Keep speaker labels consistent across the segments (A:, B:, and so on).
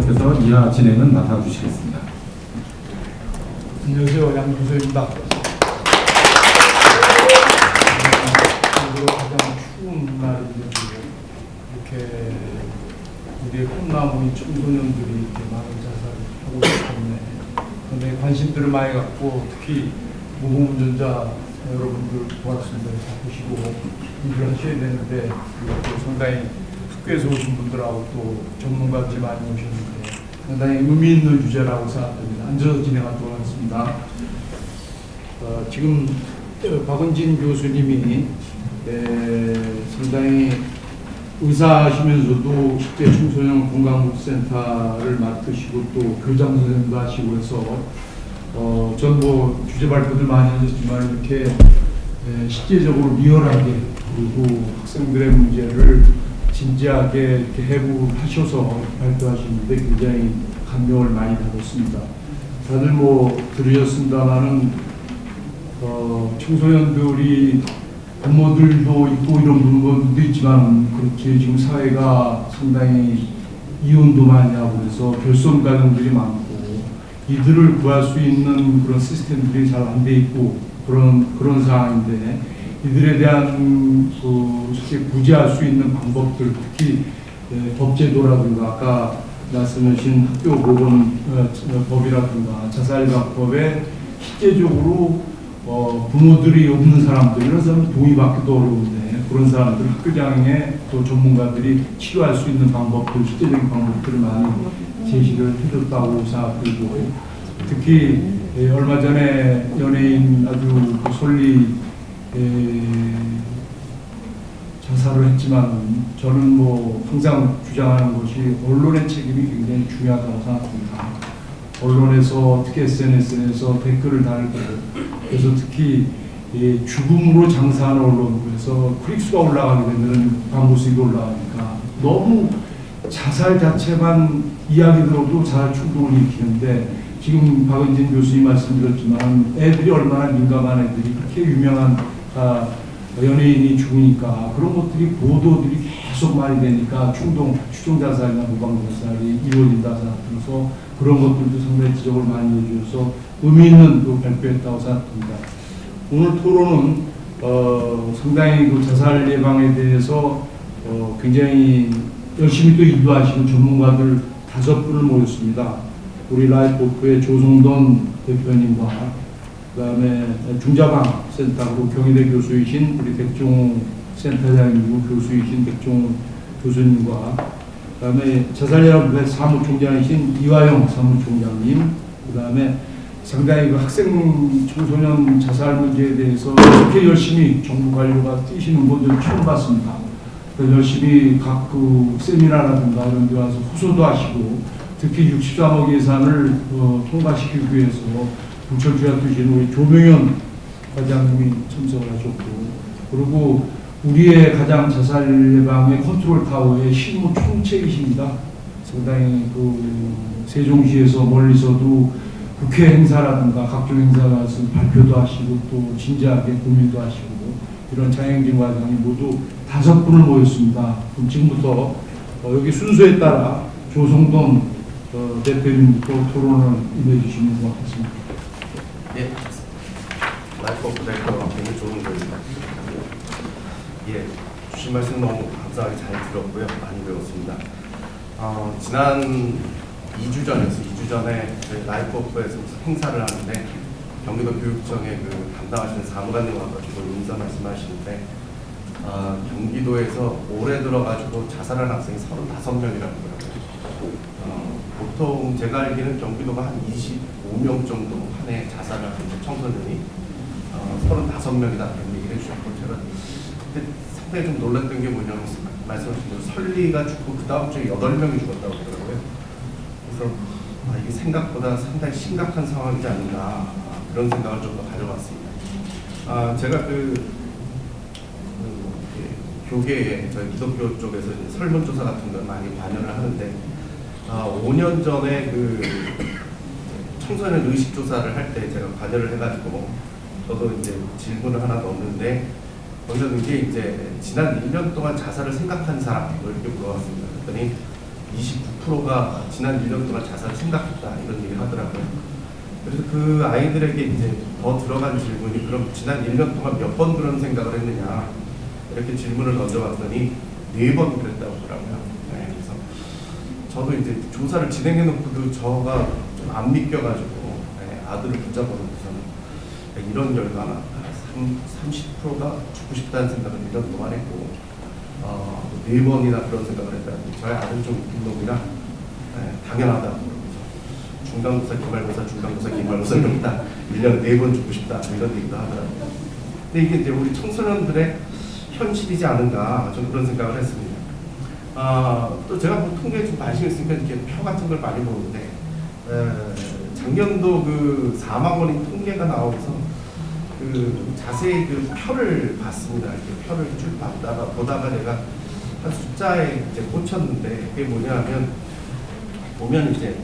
A: 교수님께서 이하 진행은 맡아주시겠습니다.
B: 안녕하세요. 양준서입니다. 가장 추운 날인데 이렇게 우리의 꿈나무인 청소년들이 이렇게 많은 자살을 하고 있기 때문에 관심들을 많이 갖고 특히 무공운전자 여러분들 고맙습니다. 잡으시고 일을 하셔야 되는데 또 상당히 학교에서 오신 분들하고 또 전문가들이 많이 오셨는데 상당히 의미 있는 주제라고 생각합니다. 앉아서 진행하도록 하겠습니다. 지금 박은진 교수님이 상당히 의사하시면서도 실제 청소년 건강센터를 맡으시고 또 교장 선생님도 하시고 해서 전 뭐 주제 발표들 많이 하셨지만 이렇게 실제적으로 리얼하게 그리고 학생들의 문제를 진지하게 이렇게 해부하셔서 발표하시는데 굉장히 감명을 많이 받았습니다. 다들 뭐 들으셨습니다만은 청소년들이 부모들도 있고 이런 부분도 있지만 그렇게 지금 사회가 상당히 이혼도 많이 하고 그래서 결손 가정들이 많고 이들을 구할 수 있는 그런 시스템들이 잘 안 돼 있고 그런 상황인데 이들에 대한 쉽게 구제할 수 있는 방법들 특히 법제도라든가 아까 말씀하신 학교보건법이라든가 자살예방법에 실제적으로 부모들이 없는 사람들 이런 사람은 동의받기도 어려운데 그런 사람들 학교장에 또 전문가들이 치료할 수 있는 방법들 실제적인 방법들을 많이 제시를 해줬다고 생각되고 특히 얼마 전에 연예인 아주 솔리 자살을 했지만 저는 뭐 항상 주장하는 것이 언론의 책임이 굉장히 중요하다고 생각합니다. 언론에서 특히 SNS에서 댓글을 달고 그래서 특히 죽음으로 장사하는 언론 그래서 클릭수가 올라가게 되면 광고 수익이 올라가니까 너무 자살 자체만 이야기 들어도 자살 충동을 일으키는데 지금 박은진 교수님 말씀드렸지만 애들이 얼마나 민감한 애들이 그렇게 유명한 연예인이 죽으니까 그런 것들이 보도들이 계속 많이 되니까 추종 자살이나 무방 자살이 이루어진다 생각해서 그런 것들도 상당히 지적을 많이 해주셔서 의미 있는 발표했다고 생각합니다. 오늘 토론은 상당히 그 자살 예방에 대해서 굉장히 열심히 또 인도하시는 전문가들 5분을 모였습니다. 우리 라이프오프의 조성돈 대표님과 그다음에 중자방 센터로 경희대 교수이신 우리 백종우 센터장님이고 교수이신 백종우 교수님과 그다음에 자살예방부의 사무총장이신 이화영 사무총장님 그다음에 상당히 그 학생 청소년 자살 문제에 대해서 이렇게 열심히 정부 관료가 뛰시는 분들 처음 봤습니다. 열심히 각 그 세미나라든가 이런 데 와서 호소도 하시고 특히 63억 예산을 통과시키기 위해서 부처주야 뛰신 우리 조명현 과장님이 참석을 하셨고 그리고 우리의 가장 자살 예방의 컨트롤 타워의 실무 총책이십니다. 상당히 그 세종시에서 멀리서도 국회 행사라든가 각종 행사 가서 발표도 하시고 또 진지하게 고민도 하시고 이런 장영진 과장이 모두 5분을 모였습니다. 그럼 지금부터 여기 순서에 따라 조성돈 대표님부터 토론을 임해주시면 고맙겠습니다.
C: 예, 라이프오프 대표 조성돈입니다. 예, 주신 말씀 너무 감사하게 잘 들었고요. 많이 배웠습니다. 지난 2주 전에 저희 라이프오프에서 행사를 하는데 경기도 교육청에 그 담당하시는 사무관님 와가지고 인사 말씀하시는데 경기도에서 올해 들어가지고 자살한 학생이 35명이라고 하더라고요. 보통 제가 알기는 경기도가 한 25명 정도 한 해 자살을 하는 청소년이 35명이다 이런 얘기를 해주셨고 제가 그때 상당히 좀 놀랐던 게 뭐냐면 말씀하신 대로 설리가 죽고 그 다음 주에 8명이 죽었다고 하더라고요. 그래서 이게 생각보다 상당히 심각한 상황이지 않나 그런 생각을 좀 더 가져봤습니다. 제가 교계에 저희 기독교 쪽에서 설문조사 같은 걸 많이 관여를 하는데 5년 전에 그 청소년 의식조사를 할 때 제가 관여를 해가지고 저도 이제 질문을 하나 넣었는데 거기서 이게 이제 지난 1년 동안 자살을 생각한 사람 이렇게 물어봤습니다. 그랬더니 29%가 지난 1년 동안 자살을 생각했다 이런 얘기를 하더라고요. 그래서 그 아이들에게 이제 더 들어간 질문이 그럼 지난 1년 동안 몇 번 그런 생각을 했느냐 이렇게 질문을 던져봤더니 4번 그랬다고 하더라고요. 네, 그래서 저도 이제 조사를 진행해놓고도 저가 좀 안 믿겨가지고 네, 아들을 붙잡아놓고서는 이런 결과나 30%가 죽고 싶다는 생각을 1년 동안 했고 4번이나 그런 생각을 했다는 저희 아들 좀 웃긴 놈이라 네, 당연하다고 그러면서 중간고사, 기말고사, 중간고사, 기말고사 이런 딱 1년에 4번 죽고 싶다 이런 얘기도 하더라고요. 근데 이게 이제 우리 청소년들의 현실이지 않은가 좀 그런 생각을 했습니다. 또 제가 뭐 통계에 좀 관심 있으니까 이렇게 표 같은 걸 많이 보는데 작년도 그 사망원인 통계가 나오면서 그 자세히 그 표를 봤습니다. 이렇게 표를 쭉 보다가 제가 한 숫자에 이제 꽂혔는데 그게 뭐냐면 보면 이제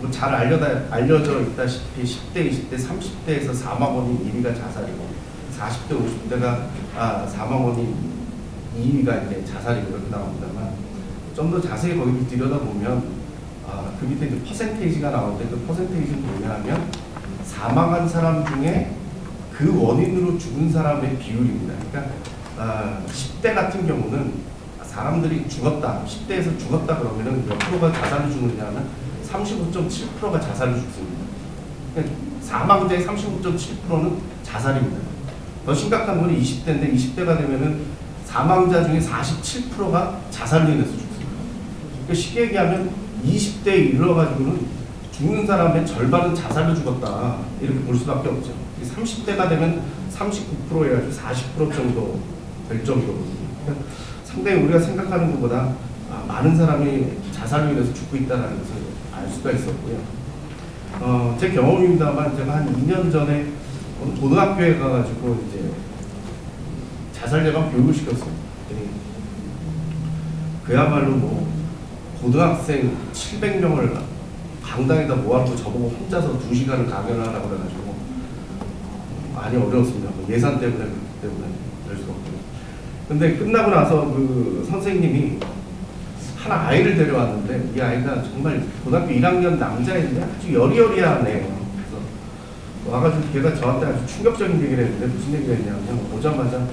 C: 뭐 잘 알려져 있다시피 10대, 20대, 30대에서 사망원인 1위가 자살이고 40대, 50대가 사망원인 2위가 이제 자살이고 이렇게 나옵니다만 좀 더 자세히 거기 들여다보면 그 밑에 이제 퍼센테이지가 나오는데 그 퍼센테이지는 뭐냐면 사망한 사람 중에 그 원인으로 죽은 사람의 비율입니다. 그러니까 10대 같은 경우는 사람들이 죽었다, 10대에서 죽었다 그러면은 몇 프로가 자살을 죽느냐면 35.7%가 자살을 죽습니다. 그러니까 사망자의 35.7%는 자살입니다. 더 심각한 건 20대인데 20대가 되면은 사망자 중에 47%가 자살로 인해서 죽습니다. 그러니까 쉽게 얘기하면 20대에 이르러가지고는 죽는 사람의 절반은 자살로 죽었다 이렇게 볼 수밖에 없죠. 30대가 되면 39% 해가지고 40% 정도 될 정도거든요. 그러니까 상당히 우리가 생각하는 것보다 많은 사람이 자살로 인해서 죽고 있다는 것을 알 수가 있었고요. 제 경험입니다만 제가 한 2년 전에 고등학교에 가가지고 이제 자살 예방 교육을 시켰어요. 그야말로 뭐 고등학생 700명을 강당에다 모아놓고 저보고 혼자서 2시간을 강연을 하라고 그래가지고 많이 어려웠습니다. 예산 때문에 그렇기 때문에 될 수가 없고요. 근데 끝나고 나서 그 선생님이 하나 아이를 데려왔는데 이 아이가 정말 고등학교 1학년 남자인데 아주 여리여리한 애예요. 그래서 와가지고 걔가 저한테 아주 충격적인 얘기를 했는데 무슨 얘기가 있냐면 오자마자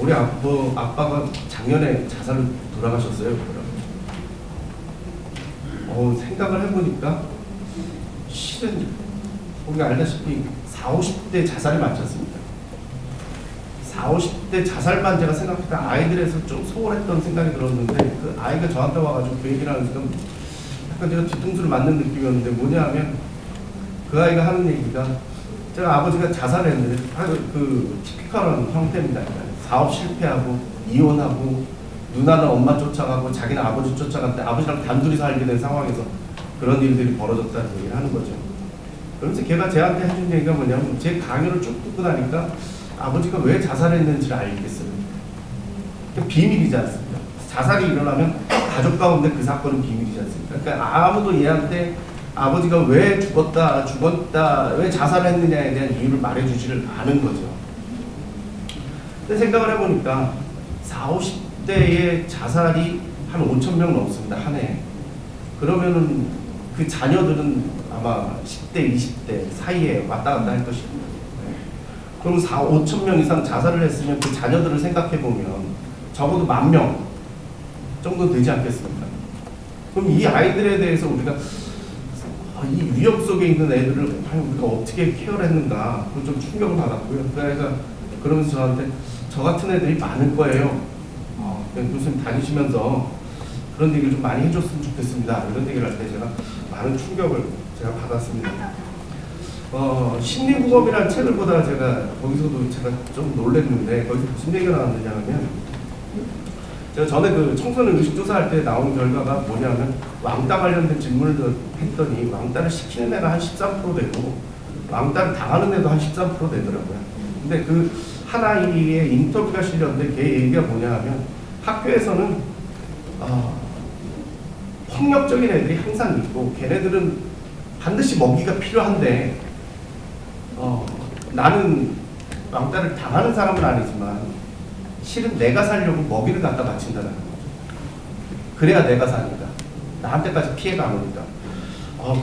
C: 우리 아빠가 작년에 자살로 돌아가셨어요. 생각을 해보니까 실은 우리가 알다시피 40, 50대 자살이 많지 않습니까? 40, 50대 자살만 제가 생각했다 아이들에서 좀 소홀했던 생각이 들었는데 그 아이가 저한테 와가지고 그 얘기를 하는 순간 약간 제가 뒤통수를 맞는 느낌이었는데 뭐냐 하면 그 아이가 하는 얘기가 제가 아버지가 자살했는데 그 티피컬한 형태입니다. 사업 실패하고 이혼하고 누나는 엄마 쫓아가고 자기는 아버지 쫓아갔는데 아버지랑 단둘이 살게 된 상황에서 그런 일들이 벌어졌다는 얘기를 하는 거죠. 그러면서 걔가 저한테 해준 얘기가 뭐냐면 제 강연을 쭉 듣고 나니까 아버지가 왜 자살했는지를 알겠어요. 비밀이지 않습니까? 자살이 일어나면 가족 가운데 그 사건은 비밀이지 않습니까? 그러니까 아무도 얘한테 아버지가 왜 죽었다, 왜 자살했느냐에 대한 이유를 말해주지를 않은 거죠. 근데 생각을 해보니까 40, 50대의 자살이 한 5,000명 넘습니다. 한 해. 그러면은 그 자녀들은 아마 10대, 20대 사이에 왔다 갔다 할 것입니다. 그럼 5,000명 이상 자살을 했으면 그 자녀들을 생각해보면 적어도 10,000명 정도 되지 않겠습니까? 그럼 이 아이들에 대해서 우리가 이 위협 속에 있는 애들을 우리가 어떻게 케어를 했는가 그건 좀 충격을 받았고요. 그러니까 그러면서 저한테 저 같은 애들이 많을 거예요. 교수님 다니시면서 그런 얘기를 좀 많이 해줬으면 좋겠습니다. 이런 얘기를 할 때 제가 많은 충격을 제가 받았습니다. 심리국업이라는 책을 보다가 제가 거기서도 제가 좀 놀랐는데 거기서 무슨 얘기가 나왔느냐 하면 제가 전에 그 청소년 의식조사할 때 나온 결과가 뭐냐면 왕따 관련된 질문을 했더니 왕따를 시키는 애가 한 13% 되고 왕따를 당하는 애도 한 13% 되더라고요. 근데 그 한 아이의 인터뷰가 실렸는데 걔 얘기가 뭐냐 하면 학교에서는 폭력적인 애들이 항상 있고 걔네들은 반드시 먹이가 필요한데 나는 왕따를 당하는 사람은 아니지만 실은 내가 살려고 먹이를 갖다 바친다는 거죠. 그래야 내가 사니까. 나한테까지 피해가 안 오니까.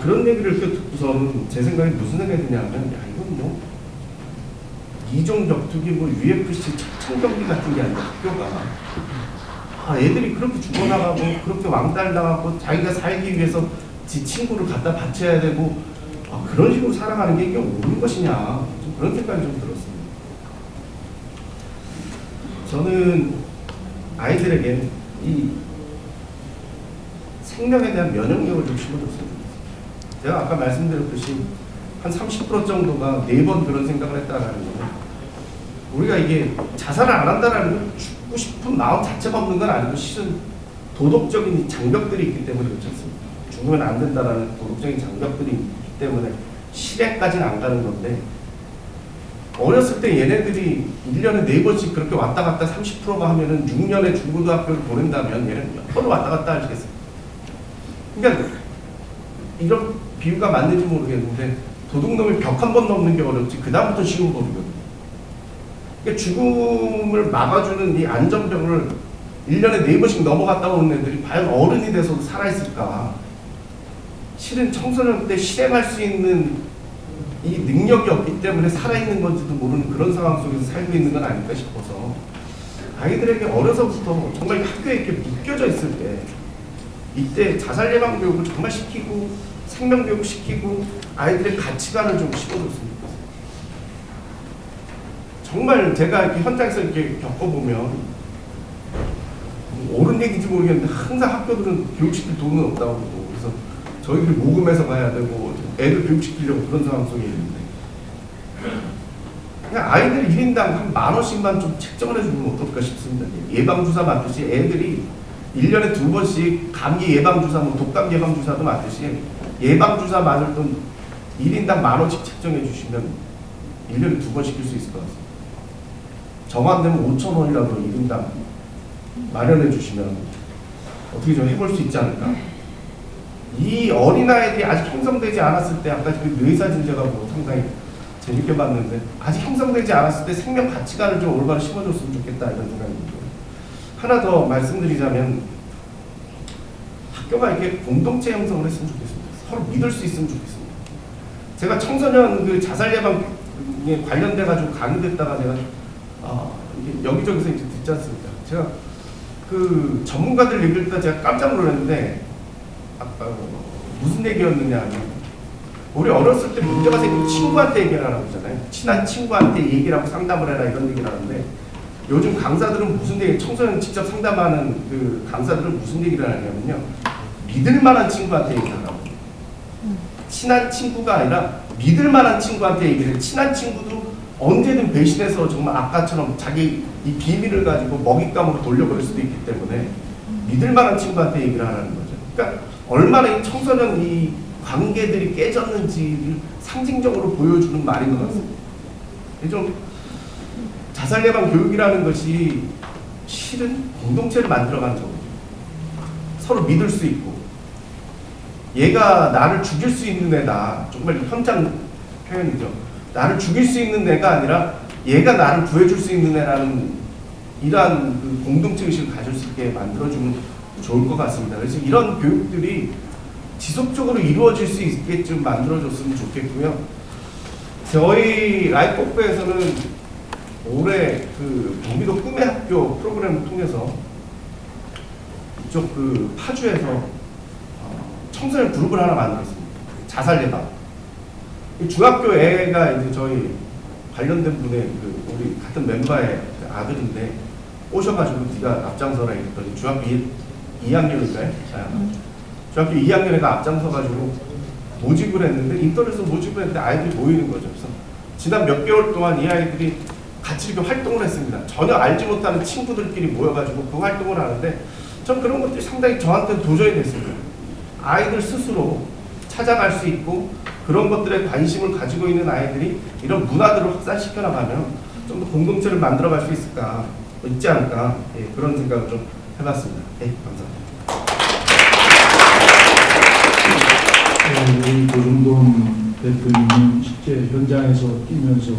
C: 그런 얘기를 이렇게 듣고서는 제 생각에 무슨 생각이 드냐면, 야, 이건 뭐, 이종 격투기, 뭐, UFC 척창 경기 같은 게 아니라 학교가. 애들이 그렇게 죽어나가고, 그렇게 왕따당하고, 자기가 살기 위해서 지 친구를 갖다 바쳐야 되고, 그런 식으로 살아가는 게 이게 옳은 것이냐. 좀 그런 생각이 좀 들었습니다. 저는 아이들에게 이 생명에 대한 면역력을 좀 심어줬으면 좋겠어요. 제가 아까 말씀드렸듯이 한 30% 정도가 4번 그런 생각을 했다라는 거는 우리가 이게 자살을 안 한다라는 건 죽고 싶은 마음 자체가 없는 건 아니고 실은 도덕적인 장벽들이 있기 때문에 그렇지 않습니까? 죽으면 안 된다라는 도덕적인 장벽들이 있기 때문에 실행까지는 안 가는 건데 어렸을 때 얘네들이 1년에 4번씩 그렇게 왔다 갔다 30%가 하면은 6년에 중고등학교를 보낸다면 얘는 몇 번을 왔다 갔다 하시겠어요? 그러니까 이런 비유가 맞는지 모르겠는데 도둑놈이 벽 한 번 넘는 게 어렵지 그 다음부터 쉬운 법이거든요. 그러니까 죽음을 막아주는 이 안전벽을 1년에 4번씩 넘어갔다 오는 애들이 과연 어른이 돼서도 살아있을까? 실은 청소년 때 실행할 수 있는 이 능력이 없기 때문에 살아있는 건지도 모르는 그런 상황 속에서 살고 있는 건 아닐까 싶어서 아이들에게 어려서부터 정말 학교에 이렇게 묶여져 있을 때 이때 자살 예방 교육을 정말 시키고 생명 교육 시키고 아이들의 가치관을 좀 심어줬으면 좋겠어요. 정말 제가 이렇게 현장에서 이렇게 겪어보면 옳은 얘기인지 모르겠는데 항상 학교들은 교육시킬 돈은 없다고 그러고 그래서 저희들이 모금해서 가야 되고 애들 교육시키려고 그런 상황 속에 있는데 그냥 아이들 1인당 한 10,000원씩만 좀 책정을 해주면 어떨까 싶습니다. 예방주사 맞듯이 애들이 1년에 2번씩 감기 예방주사, 뭐 독감 예방주사도 맞듯이 예방주사 맞을 돈 1인당 10,000원씩 책정해 주시면 1년에 2번 시킬 수 있을 것 같습니다. 정한되면 5,000원이라도 1인당 마련해 주시면 어떻게 좀 해볼 수 있지 않을까. 이 어린아이들이 아직 형성되지 않았을 때 아까 그 뇌사진제가 뭐 상당히 재밌게 봤는데 아직 형성되지 않았을 때 생명 가치관을 좀 올바로 심어줬으면 좋겠다 이런 생각이 듭니다. 하나 더 말씀드리자면 학교가 이렇게 공동체 형성을 했으면 좋겠습니다. 서로 믿을 수 있으면 좋겠습니다. 제가 청소년 그 자살 예방에 관련돼 가지고 강의됐다가 제가 이게 여기저기서 이제 듣지 않습니까? 제가 그 전문가들 얘기를 듣다 제가 깜짝 놀랐는데 무슨 얘기였느냐 하면 우리 어렸을 때 문제가 생기면 친구한테 얘기를 하라고 하잖아요. 친한 친구한테 얘기를 하고 상담을 해라 이런 얘기를 하는데 요즘 강사들은 무슨 얘기, 청소년 직접 상담하는 그 강사들은 무슨 얘기를 하냐면요. 믿을 만한 친구한테 얘기를 하라고. 친한 친구가 아니라 믿을 만한 친구한테 얘기를 해요. 친한 친구도 언제든 배신해서 정말 아까처럼 자기 이 비밀을 가지고 먹잇감으로 돌려버릴 수도 있기 때문에 믿을 만한 친구한테 얘기를 하라는 거죠. 그러니까 얼마나 이 청소년 이 관계들이 깨졌는지를 상징적으로 보여주는 말인 것 같습니다. 좀 자살 예방 교육이라는 것이 실은 공동체를 만들어가는 거거든요. 서로 믿을 수 있고 얘가 나를 죽일 수 있는 애다. 정말 현장 표현이죠. 나를 죽일 수 있는 애가 아니라 얘가 나를 구해줄 수 있는 애라는 이러한 그 공동체 의식을 가질 수 있게 만들어주면 좋을 것 같습니다. 그래서 이런 교육들이 지속적으로 이루어질 수 있게끔 만들어줬으면 좋겠고요. 저희 라이프코프에서는 올해 그 경기도 꿈의 학교 프로그램을 통해서 이쪽 그 파주에서 청소년 그룹을 하나 만들었습니다. 자살 예방. 중학교 애가 이제 저희 관련된 분의 그 우리 같은 멤버의 아들인데 오셔가지고 네가 앞장서라 이랬더니 중학교 2학년일까요? 중학교 2학년에가 앞장서가지고 모집을 했는데 인터넷에서 모집을 했는데 아이들이 모이는 거죠. 그래서 지난 몇 개월 동안 이 아이들이 같이 이렇게 활동을 했습니다. 전혀 알지 못하는 친구들끼리 모여가지고 그 활동을 하는데 전 그런 것들이 상당히 저한테는 도전이 됐습니다. 아이들 스스로 찾아갈 수 있고 그런 것들에 관심을 가지고 있는 아이들이 이런 문화들을 확산시켜 나가면 좀 더 공동체를 만들어갈 수 있지 않을까 그런 생각을 좀 해봤습니다. 감사합니다.
B: 우리 조정돈 대표님은 실제 현장에서 뛰면서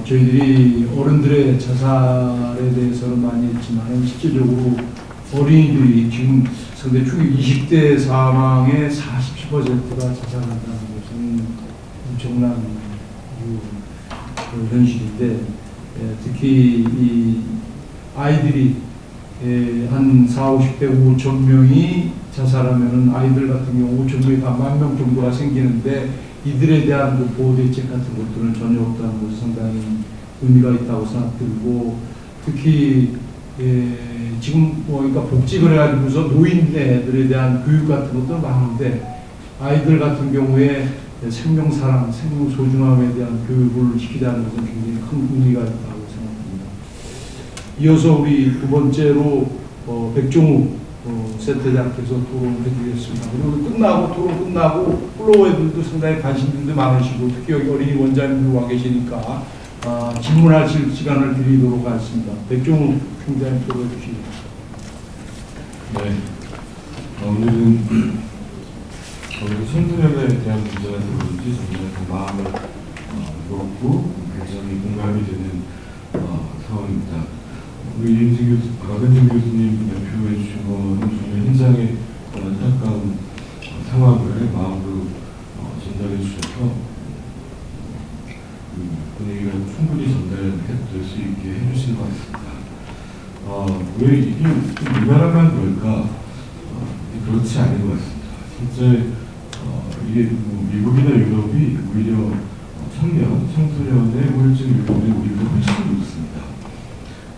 B: 저희들이 어른들의 자살에 대해서는 많이 했지만 실질적으로 어린이들이 지금 상대 초기 20대 사망의 47%가 자살한다는 것은 엄청난 그 현실인데, 특히 이 아이들이 한 40, 50대 5천 명이 자살하면은 아이들 같은 경우 5천 명이 한 10,000명 정도가 생기는데, 이들에 대한 그 보호 대책 같은 것들은 전혀 없다는 것이 상당히 의미가 있다고 생각들고, 특히 지금 그러니까 복직을 해가지고서 노인네들에 대한 교육 같은 것도 많은데, 아이들 같은 경우에 생명 사랑, 생명 소중함에 대한 교육을 시키자는 것은 굉장히 큰 의미가 있다고 생각합니다. 이어서 우리 두 번째로 백종욱 센터장께서 토론을 해주겠습니다. 그리고 토론 끝나고 플로어들도 상당히 관심들도 많으시고, 특히 여기 어린이 원장님들 와 계시니까 질문하실 시간을 드리도록 하겠습니다. 백종욱 총장님 토론해 주시죠.
A: 네. 오늘은 우리 청소년에 대한 문제라서 그런지 정말 그 마음을 무겁고 굉장히 공감이 되는 상황입니다. 우리 박은진 교수님 발표해 주신 거는 정말 현장의 안타까운 상황을 마음으로 전달해 주셔서 분위기가 충분히 전달될 수 있게 해주신 것 같습니다. 왜 이게 우리나라만 그럴까? 그렇지 않은 것 같습니다. 실제 이게 미국이나 유럽이 오히려 청소년의 우울증 유병률이 우리보다 훨씬 높습니다.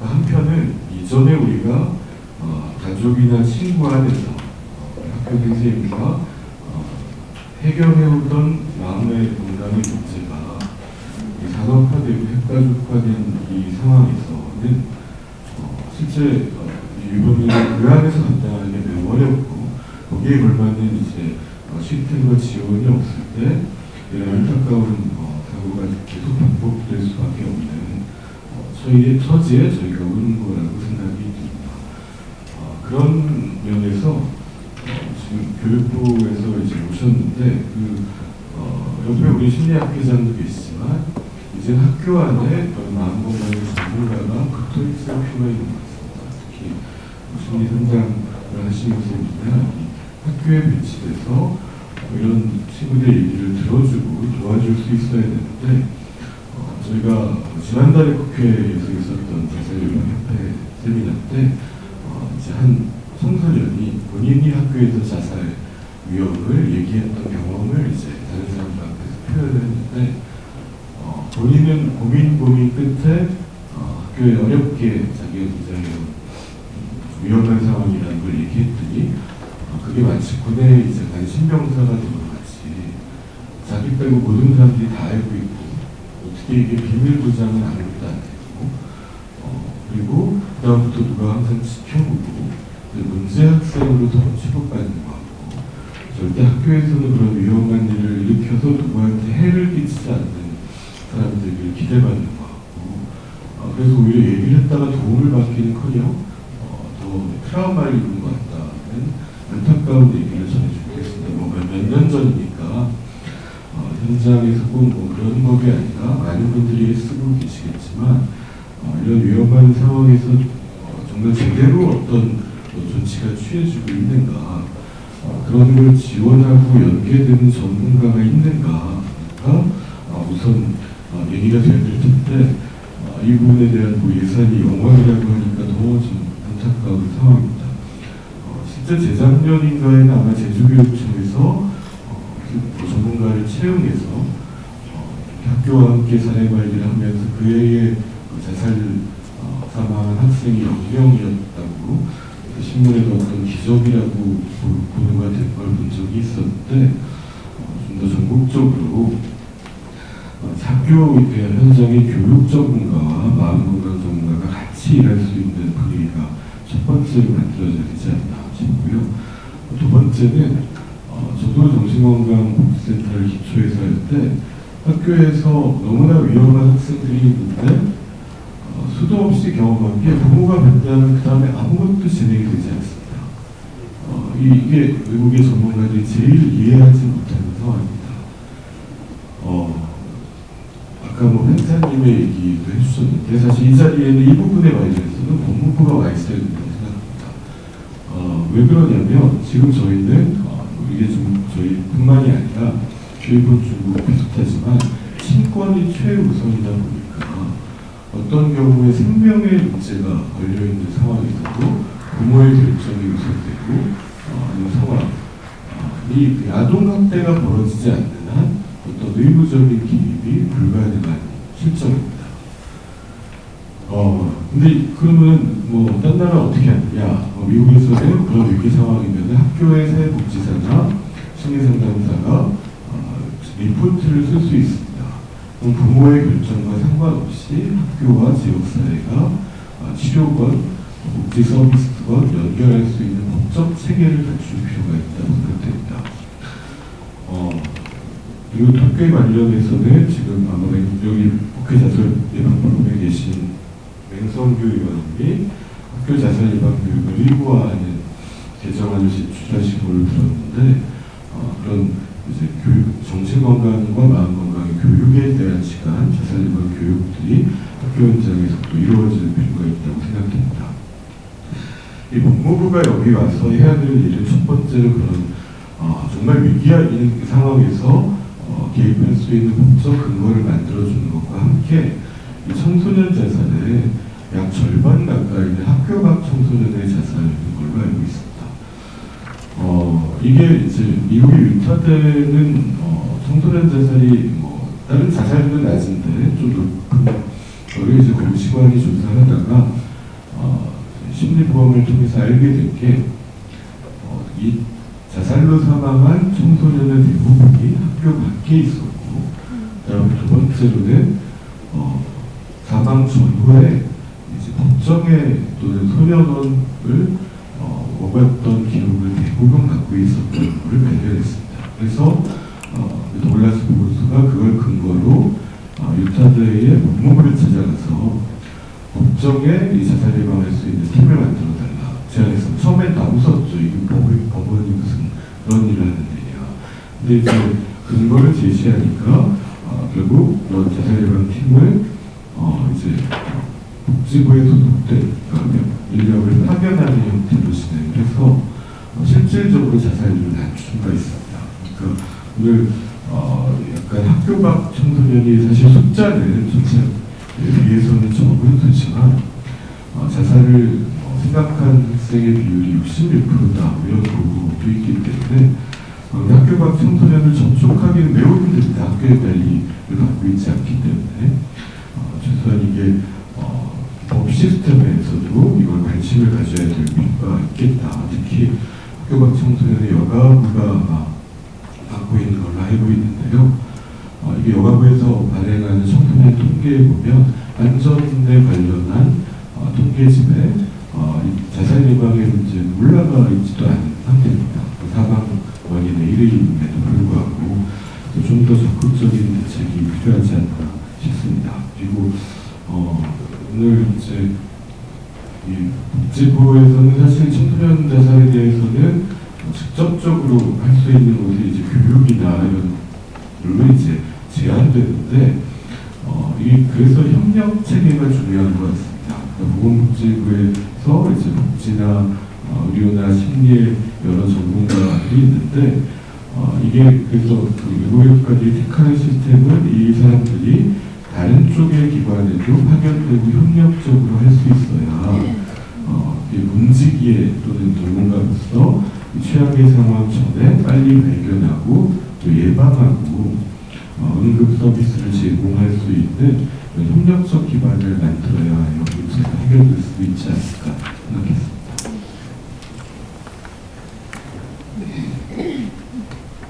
A: 한편은 이전에 우리가 가족이나 친구 안에서 학교 선생님과 해결해오던 마음의 건강의 문제가 산업화되고 핵가족화된 이 상황에서는 실제 유병률이 그 안에서 감당하는 게 매우 어렵고, 거기에 걸맞는 이제 시스템과 지원이 없을 때 이런 안타까운 사고가 계속 반복될 수밖에 없는 저희의 처지에 저희가 오는 거라고 생각이 듭니다. 그런 면에서 지금 교육부에서 이제 오셨는데 옆에 우리 심리학회장도 계시지만 이제 학교 안에 마음건강의 전문가가 붙어 있을 필요가 있는 것 같습니다. 특히 심리 상담을 하시는 선생님이나 학교에 배치돼서 이런 친구들 얘기를 들어주고 도와줄 수 있어야 되는데, 저희가 지난달에 국회에서 있었던 자살요양협회 세미나 때 이제 한 청소년이 본인이 학교에서 자살 위험을 얘기했던 경험을 이제 다른 사람들 앞에서 표현을 했는데, 본인은 고민 끝에 학교에 어렵게 자기가 굉장히 위험한 상황이라는 걸 얘기했더니 그게 마치 군에 이제 간 신병사가 된 것 같이 자기 빼고 모든 사람들이 다 알고 있고, 어떻게 이게 비밀 보장은 아무것도 안 되고, 그리고 그다음부터 누가 항상 지켜보고 문제 학생으로 더 취급받는 것 같고, 절대 학교에서는 그런 위험한 일을 일으켜서 누구한테 해를 끼치지 않는 사람들을 기대받는 것 같고, 그래서 오히려 얘기를 했다가 도움을 받기는커녕 더 트라우마를 입은 것 같다는 안타까운 얘기를 전해주고 있습니다. 몇 년 전이니까 현장에서 꼭 그런 법이 아니라 많은 분들이 쓰고 계시겠지만, 이런 위험한 상황에서 정말 제대로 어떤 조치가 취해지고 있는가, 그런 걸 지원하고 연계되는 전문가가 있는가가 우선 얘기가 돼야 될 텐데, 이 부분에 대한 예산이 영원이라고 하니까 더 좀 안타까운 상황입니다. 실제 재작년인가에는 아마 제주교육청에서 전문가를 채용해서 학교와 함께 사례 관리를 하면서 그의 자살 사망한 학생이 0명이었다고 신문에도 어떤 기적이라고 보도가 된 걸 본 적이 있었는데, 좀 더 전국적으로 학교 현장의 교육 전문가와 마음건강 전문가가 같이 일할 수 있는 분위기가 첫 번째로 만들어져야 되지 않나 싶고요. 두 번째는 저도 정신건강복지센터를 기초해서 할 때 학교에서 너무나 위험한 학생들이 있는데 수도 없이 경험한 게 부모가 반대하면 그 다음에 아무것도 진행이 되지 않습니다. 이게 외국의 전문가들이 제일 이해하지 못하는 상황입니다. 아까 판사님의 얘기도 해주셨는데, 사실 이 자리에는 이 부분에 관해서는 법무부가 와 있어야 된다고 생각합니다. 왜 그러냐면 지금 저희는 이게 좀 저희뿐만이 아니라 일본, 중국 비슷하지만 친권이 최우선이다 보니까 어떤 경우에 생명의 문제가 걸려있는 상황에서도 부모의 결정이 우선되고 아니면 상황 이 아동학대가 벌어지지 않는 한 어떤 의무적인 기입이 불가능한 실정입니다. 근데 그러면 뭐 딴 나라 어떻게 하느냐? 미국에서는 그런 위기 상황이면 학교의 사회복지사나 심리상담사가 리포트를 쓸 수 있습니다. 그럼 부모의 결정과 상관없이 학교와 지역사회가 치료건, 복지 서비스건 연결할 수 있는 법적 체계를 갖출 필요가 있다고 생각됩니다. 그리고 학교에 관련해서는 지금 아마 여기 국회 자살 예방 프로그램에 계신 맹성규 의원님이 학교 자살 예방 교육을 의무화하는 개정안을 제출하신 걸로 들었는데 그런 이제 정신 건강과 마음 건강의 교육에 대한 시간, 자살 예방 교육들이 학교 현장에서 또 이루어질 필요가 있다고 생각됩니다. 이 법무부가 여기 와서 해야 될 일은 첫 번째로 그런 정말 위기인 상황에서 개입할 수 있는 법적 근거를 만들어주는 것과 함께 이 청소년 자살의 약 절반 가까이는 학교 밖 청소년의 자살인 걸로 알고 있습니다. 이게 이제 미국의 유타대는 청소년 자살이 뭐 다른 자살은 낮은데 좀 높은 거를 이제 공시관이 조사하다가 심리보험을 통해서 알게 된 게 이 자살로 사망한 청소년의 대부분이 학교 밖에 있었고, 그다음에 두 번째로는 사망 전후에 이제 법정에 또는 소년원을 먹었던 기록을 대부분 갖고 있었던 것을 발견했습니다. 그래서 도글라스 보건소가 그걸 근거로 유타대의 법무부를 찾아가서 법정에 이 자살 예방할 수 있는 팀을 만들어달라 제안했습니다. 처음엔 다 웃었죠. 이게 법원이 무슨 그런 일을 하는 일이야. 근데 이제 근거를 제시하니까 결국 자살 예방 팀을 이제 복지부에 소속된 인력을 파견하는 형태로 진행을 해서 실질적으로 자살률을 낮춘 바 있습니다. 그러니까 오늘 약간 학교 밖 청소년이 사실 숫자는 전체에 비해서는 적은 수지만 자살을 생각한 학생의 비율이 66%다 이런 보고도 있기 때문에 학교 밖 청소년을 접촉하기는 매우 힘듭니다. 학교의 관리를 받고 있지 않기 때문에 최소한 이게 법 시스템에서도 이걸 관심을 가져야 될 필요가 있겠다. 특히 학교 밖 청소년의 여가부가 맡고 있는 걸로 알고 있는데요. 이게 여가부에서 발행하는 청소년 통계에 보면 안전에 관련한 통계집에 자살 예방의 문제는 올라가 있지도 않은 상태입니다. 사망 원인의 1위임에도 불구하고 좀 더 적극적인 대책이 필요하지 않나 싶습니다. 그리고 오늘 이제 이 복지부에서는 사실 청소년 자살에 대해서는 직접적으로 할 수 있는 것이 이제 교육이나 이런 걸로 이제 제한되는데 이게 그래서 협력 체계가 중요한 것 같습니다. 보건복지부에서 이제 복지나 의료나 심리의 여러 전문가들이 있는데 이게 그래서 의료까지 택하는 시스템은 이 사람들이 다른 쪽의 기관에도 파견되고 협력적으로 할 수 있어야 문지기에 또는 전문가로서 최악의 상황 전에 빨리 발견하고 또 예방하고 응급 서비스를 제공할 수 있는 협력적 기반을 만들어야 여기 문제가 해결될 수 있지 않을까 생각했습니다.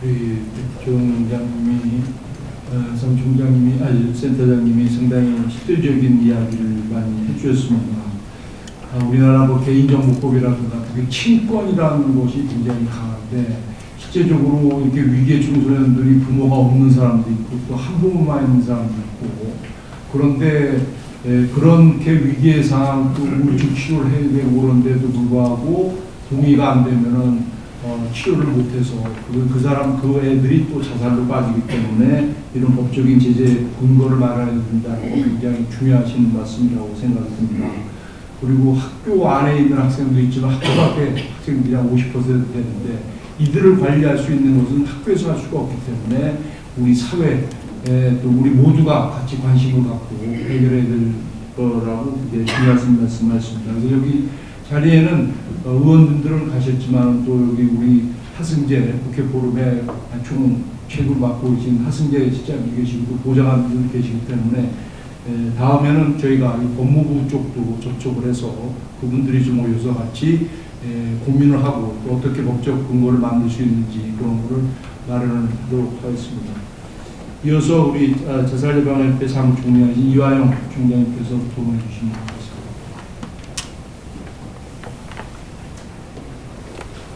B: 우리 총장님이 센터장님이 상당히 실질적인 이야기를 많이 해주셨습니다. 우리나라 뭐 개인정보법이라든가 그게 친권이라는 것이 굉장히 강한데 실제적으로 이렇게 위기의 청소년들이 부모가 없는 사람도 있고 또 한 부모만 있는 사람도 있고 그런데 그렇게 위기의 상황 또 우울증 치료를 해야 되고 그런데도 불구하고 동의가 안 되면은 치료를 못해서 그 사람 그 애들이 또 자살로 빠지기 때문에 이런 법적인 제재 근거를 마련해야 된다는 거 굉장히 중요하신 말씀이라고 생각이 듭니다. 그리고 학교 안에 있는 학생도 있지만 학교 밖에 학생들이 한 50% 되는데 이들을 관리할 수 있는 것은 학교에서 할 수가 없기 때문에 우리 사회 또 우리 모두가 같이 관심을 갖고 해결해야 될 거라고 중요한 말씀하셨습니다. 그래서 여기 자리에는 의원님들은 가셨지만 또 여기 우리 하승재 국회 포럼에 총 책을 맡고 계신 하승재 시장이 계시고 보좌관 분 계시기 때문에 다음에는 저희가 이 법무부 쪽도 접촉을 해서 그분들이 좀 모여서 같이 고민을 하고 또 어떻게 법적 근거를 만들 수 있는지 그런 거를 마련을 하도록 하겠습니다. 이어서 우리 자살예방협회 사무총장이신 이화영 총장님께서 도움해 주시면 되겠습니다.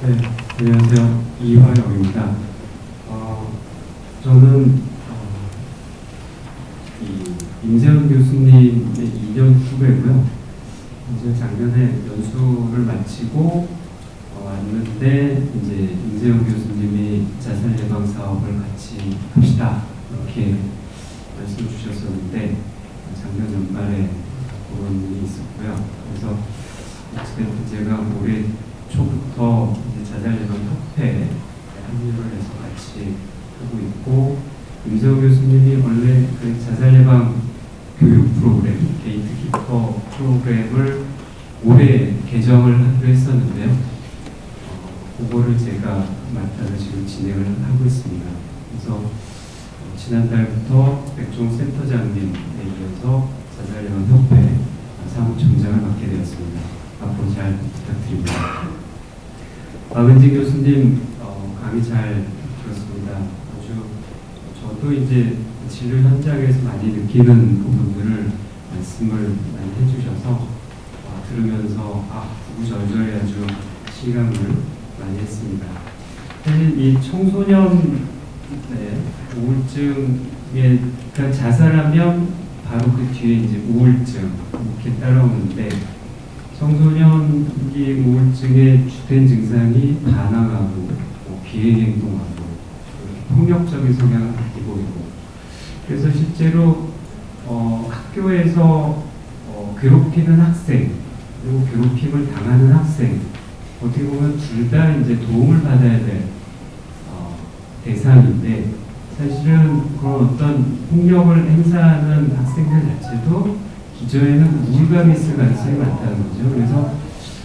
D: 네, 안녕하세요. 이화영입니다. 저는 임세훈 교수님의 2년 후배고요. 이제 작년에 연수를 마치고 왔는데 이제 임세훈 교수님이 자살 예방 사업을 같이 합시다 이렇게 말씀 주셨었는데 작년 연말에 그런 일이 있었고요. 그래서 어쨌든 제가 올해 초부터 이제 자살 예방 협회에 합류를 해서 같이 하고 있고, 임세훈 교수님이 원래 그 자살 예방 교육 프로그램, 게이트키퍼 프로그램을 올해 개정을 하기로 했었는데요. 그거를 제가 맡아서 지금 진행을 하고 있습니다. 그래서 지난달부터 백종 센터장님에 이어서 자살 예방 협회 사무총장을 맡게 되었습니다. 앞으로 잘 부탁드립니다. 박은진 교수님 강의 잘 들었습니다. 아주 저도 이제 진료 현장에서 많이 느끼는 부분들을 말씀을 많이 해주셔서 들으면서 구구절절히 아주 실감을 많이 했습니다. 사실 이 청소년 우울증에 그러니까 자살하면 바로 그 뒤에 이제 우울증 이렇게 따라오는데 청소년기 우울증의 주된 증상이 반항하고 비행행동하고 폭력적인 성향을 가지고 있고, 그래서 실제로 학교에서 괴롭히는 학생 그리고 괴롭힘을 당하는 학생 어떻게 보면 둘 다 이제 도움을 받아야 될 대상인데 사실은 그런 어떤 폭력을 행사하는 학생들 자체도 기저에는 우울감이 있을 가능성이 많다는 거죠. 그래서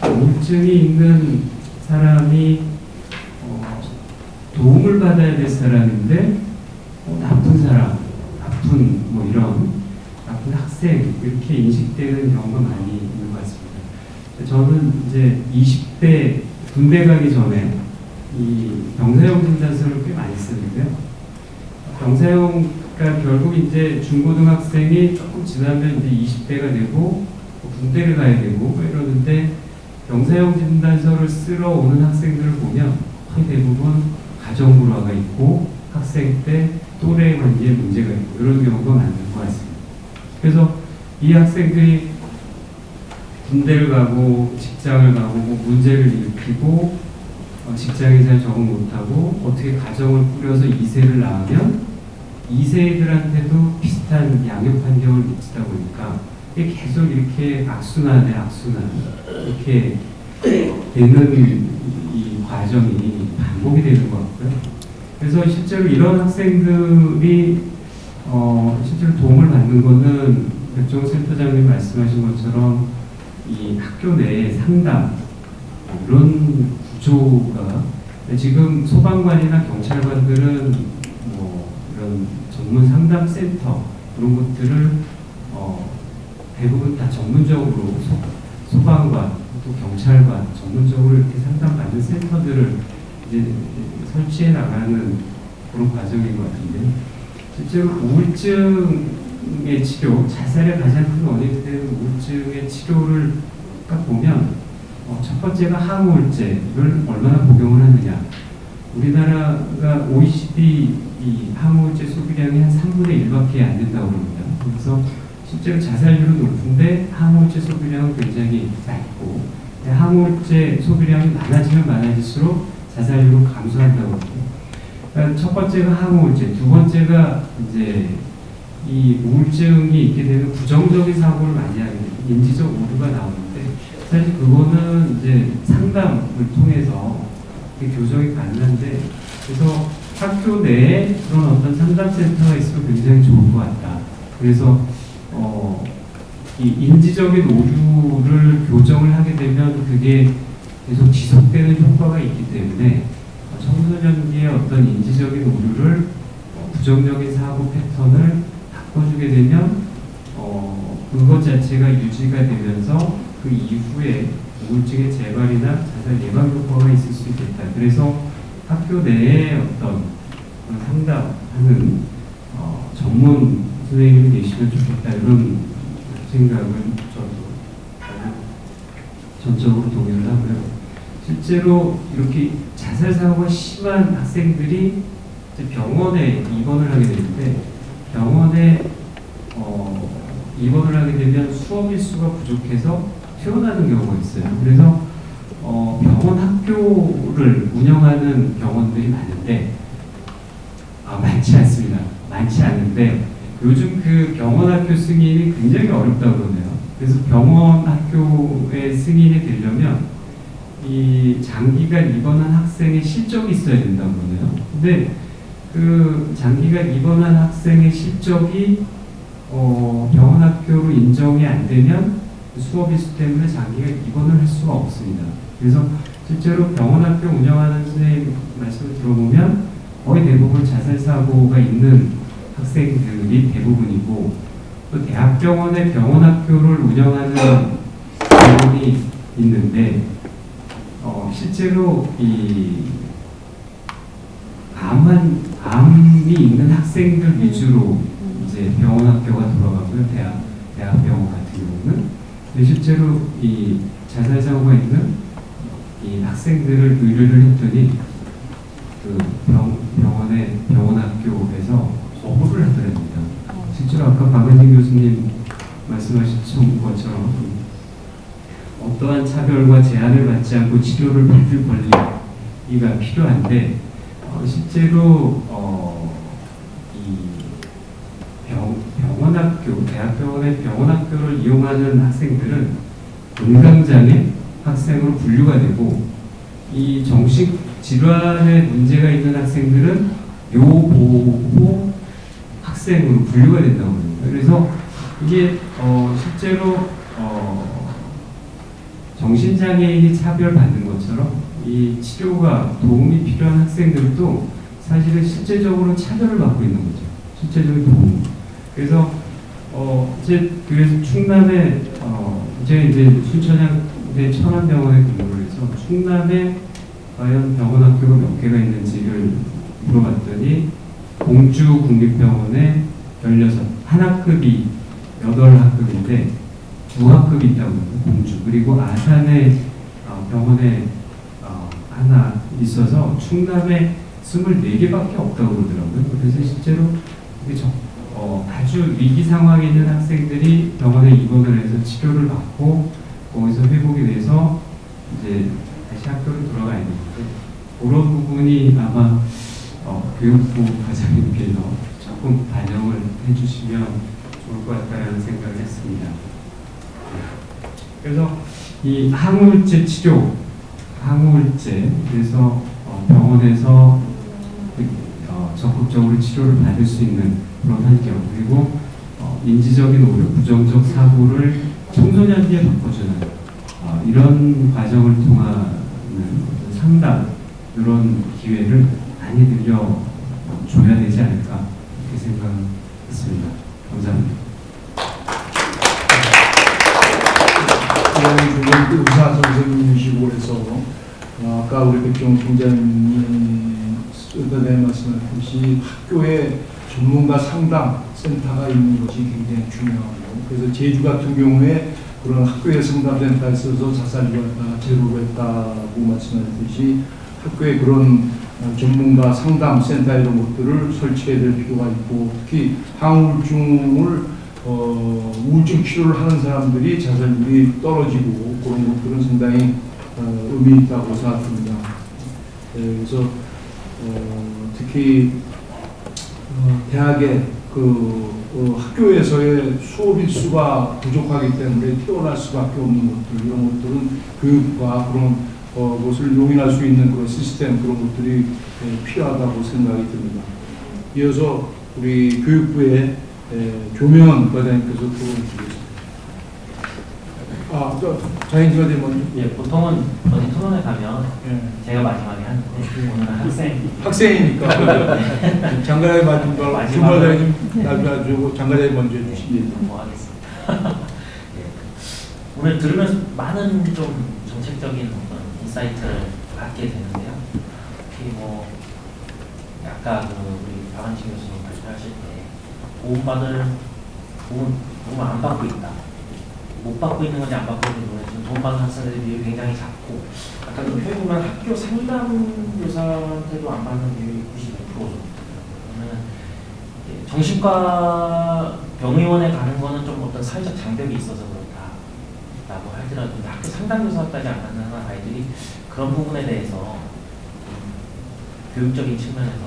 D: 우울증이 있는 사람이 도움을 받아야 될 사람인데 나쁜 사람, 나쁜 뭐 이런 나쁜 학생 이렇게 인식되는 경우가 많이 있는 것 같습니다. 저는 이제 20대 군대 가기 전에 이 병사용 진단서를 꽤 많이 쓰는데요. 병사용 그러니까 결국 이제 중고등학생이 조금 지나면 이제 20대가 되고 군대를 가야 되고 뭐 이러는데 병사용 진단서를 쓰러 오는 학생들을 보면 거의 대부분 가정불화가 있고 학생 때 또래 관계에 문제가 있고 이런 경우가 많은 것 같습니다. 그래서 이 학생들이 군대를 가고 직장을 가고 뭐 문제를 일으키고 직장에 잘 적응 못하고 어떻게 가정을 꾸려서 2세를 낳으면 2세들한테도 비슷한 양육 환경을 미치다 보니까 계속 이렇게 악순환에 악순환 이렇게 되는 이 과정이 반복이 되는 것 같고요. 그래서 실제로 이런 학생들이 실제로 도움을 받는 거는 백종 센터장님 말씀하신 것처럼 이 학교 내의 상담 이런 구조가 지금 소방관이나 경찰관들은 뭐 이런 전문 상담 센터 그런 것들을 대부분 다 전문적으로 소방관 또 경찰관 전문적으로 이렇게 상담받는 센터들을 이제 설치해 나가는 그런 과정인 것 같은데 실제로 우울증의 치료, 자살의 가장 큰 원인이 되는 우울증의 치료를 딱 보면 첫 번째가 항우울제를 얼마나 복용을 하느냐. 우리나라가 OECD 이 항우울제 소비량이 한 3분의 1밖에 안 된다고 합니다. 그래서 실제로 자살률은 높은데 항우울제 소비량은 굉장히 낮고 항우울제 소비량이 많아지면 많아질수록 자살률은 감소한다고 합니다. 그러니까 첫 번째가 항우울제, 두 번째가 이제 이 우울증이 있게 되면 부정적인 사고를 많이 하게 됩니다. 인지적 오류가 나오는데 사실 그거는 이제 상담을 통해서 교정이 가능한데, 그래서 학교 내에 그런 어떤 상담센터가 있으면 굉장히 좋을 것 같다. 그래서 이 인지적인 오류를 교정을 하게 되면 그게 계속 지속되는 효과가 있기 때문에 청소년기의 어떤 인지적인 오류를 부정적인 사고 패턴을 바꿔주게 되면 그것 자체가 유지가 되면서 그 이후에 우울증의 재발이나 자살 예방 효과가 있을 수 있겠다. 그래서 학교 내에 어떤 상담하는 전문 선생님이 계시면 좋겠다. 이런 생각을 저도 전적으로 동의를 하고요. 실제로 이렇게 자살 사고가 심한 학생들이 이제 병원에 입원을 하게 되는데, 병원에 입원을 하게 되면 수업 일수가 부족해서 퇴원하는 경우가 있어요. 그래서 병원 학교를 운영하는 병원들이 많은데, 많지 않습니다. 많지 않은데 요즘 그 병원 학교 승인이 굉장히 어렵다고 그러네요. 그래서 병원 학교에 승인이 되려면 이 장기간 입원한 학생의 실적이 있어야 된다고 그러네요. 근데 그 장기간 입원한 학생의 실적이 병원 학교로 인정이 안 되면 수업 일수 때문에 장기간 입원을 할 수가 없습니다. 그래서 실제로 병원 학교 운영하는 선생님 말씀을 들어보면 거의 대부분 자살 사고가 있는 학생들이 대부분이고, 또 대학병원의 병원 학교를 운영하는 병원이 있는데 실제로 이 암이 있는 학생들 위주로 이제 병원 학교가 돌아가고요. 대학병원 같은 경우는. 근데 실제로 이 자살 사고가 있는 이 학생들을 의뢰를 했더니 그 병원의 병원 학교에서 거부를 하더랍니다. 실제로 아까 박은진 교수님 말씀하신 것처럼 어떠한 차별과 제한을 받지 않고 치료를 받을 권리가 필요한데, 실제로 이 병원 학교, 대학병원의 병원 학교를 이용하는 학생들은 건강장애 학생으로 분류가 되고, 이 정신 질환에 문제가 있는 학생들은 요보호 학생으로 분류가 된다고 합니다. 그래서 이게 실제로 정신장애인이 차별받는 것처럼 이 치료가 도움이 필요한 학생들도 사실은 실제적으로 차별을 받고 있는 거죠. 실제적인 도움. 그래서 그래서 충남에 제가 이제 순천향대 천안병원에 근무를 해서 충남에 과연 병원 학교가 몇 개가 있는지를 물어봤더니 공주 국립병원에 16, 한 학급이 8학급인데 2학급이 있다고 합니다. 공주. 그리고 아산에 병원에 하나 있어서 충남에 24개밖에 없다고 그러더라고요. 그래서 실제로 아주 위기 상황에 있는 학생들이 병원에 입원을 해서 치료를 받고 거기서 회복이 돼서 이제 다시 학교로 돌아가 있는 건데, 그런 부분이 아마 교육부 과장님께서 조금 반영을 해주시면 좋을 것 같다는 생각을 했습니다. 그래서 이 항우울제 치료, 항우울제, 그래서 병원에서 적극적으로 치료를 받을 수 있는 그런 환경, 그리고 인지적인 오류, 부정적 사고를 청소년기에 바꿔주는 이런 과정을 통하는 상담, 이런 기회를 많이 늘려줘야 되지 않을까 이렇게 생각했습니다. 감사합니다.
B: 의사 선생님이시고 그래서 아까 우리 백종 총장님이 말씀하셨듯이 학교에 전문가 상담 센터가 있는 것이 굉장히 중요하고, 그래서 제주 같은 경우에 그런 학교에 상담센터가 있어서 자살 유발가 제로를 했다고 말씀하셨듯이 학교에 그런 전문가 상담 센터 이런 것들을 설치해야 될 필요가 있고, 특히 항우울증을 우울증 치료를 하는 사람들이 자살률이 떨어지고 그런 것들은 상당히 의미 있다고 생각합니다. 그래서 특히 대학에 학교에서의 수업 일수가 부족하기 때문에 태어날 수밖에 없는 것들, 이런 것들은 교육과 그런 것을 용인할 수 있는 그런 시스템, 그런 것들이 필요하다고 생각이 듭니다. 이어서 우리 교육부의 조명원 과장님께서 토론을 주겠습니다. 자인지가 되면
E: 예, 보통은 어디 토론회 가면
B: 예.
E: 제가 마지막에 하는데 오늘은
B: 학생이니까 장가라에 맞은 걸
E: 마지막으로.
B: 주무관장님 나중에 장가라에 먼저 해주시기
E: 뭐 하겠습니다. 예. 오늘 들으면서 많은 좀 정책적인 어떤 인사이트를 갖게 되는데요. 특히 뭐 아까 우리 박한진 교수님 말씀하실 때 도움 안 받고 있다. 못 받고 있는 건지 안 받고 있는 건지 지금 돈 받는 학생들의 비율이 굉장히 작고 아까 표에 보면 학교 상담교사한테도 안 받는 비율이 95% 정도. 그러면 정신과 병의원에 가는 거는 좀 어떤 사회적 장벽이 있어서 그렇다라고 하더라도 학교 상담교사까지 안 받는 아이들이 그런 부분에 대해서 교육적인 측면에서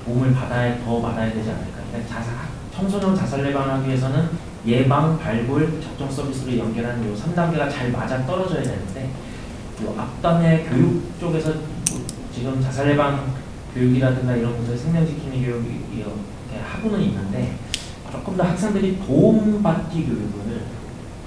E: 도움을 더 받아야 되지 않을까. 그러니까 청소년 자살 예방하기 위해서는 예방, 발굴, 접종 서비스로 연결하는 요 3단계가 잘 맞아 떨어져야 되는데 요 앞단의 교육 쪽에서 지금 자살 예방 교육이라든가 이런 것들 생명지킴이 교육이 이렇게 하고는 있는데 조금 더 학생들이 도움받기 교육을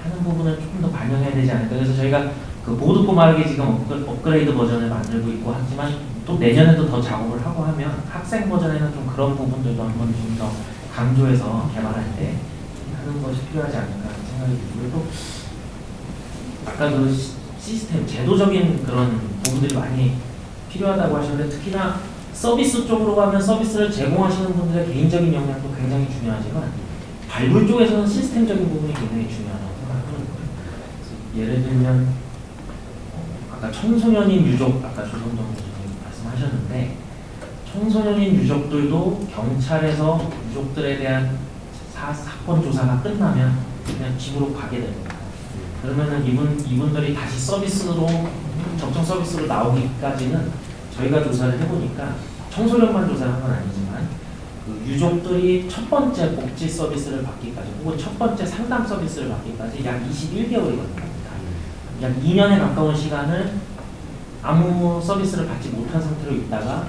E: 하는 부분을 조금 더 반영해야 되지 않을까. 그래서 저희가 그 보고 듣고 말하기 지금 업그레이드 버전을 만들고 있고 하지만 또 내년에도 더 작업을 하고 하면 학생 버전에는 좀 그런 부분들도 한번 좀 더 강조해서 개발할 때 하는 것이 필요하지 않을까 하는 생각이 들고요. 또 아까 그 시스템, 제도적인 그런 부분들이 많이 필요하다고 하셨는데 특히나 서비스 쪽으로 가면 서비스를 제공하시는 분들의 개인적인 역량도 굉장히 중요하지만 발굴 쪽에서는 시스템적인 부분이 굉장히 중요하다고 생각하거든요. 예를 들면 아까 청소년인 유족, 아까 조성정 교수님 말씀하셨는데 청소년인 유족들도 경찰에서 유족들에 대한 사건 조사가 끝나면 그냥 집으로 가게 됩니다. 그러면은 이분들이 다시 서비스로 접종 서비스로 나오기까지는 저희가 조사를 해보니까 청소년만 조사한 건 아니지만 그 유족들이 첫 번째 복지 서비스를 받기까지 혹은 첫 번째 상담 서비스를 받기까지 약 21개월이 걸립니다. 약 2년에 가까운 시간을 아무 서비스를 받지 못한 상태로 있다가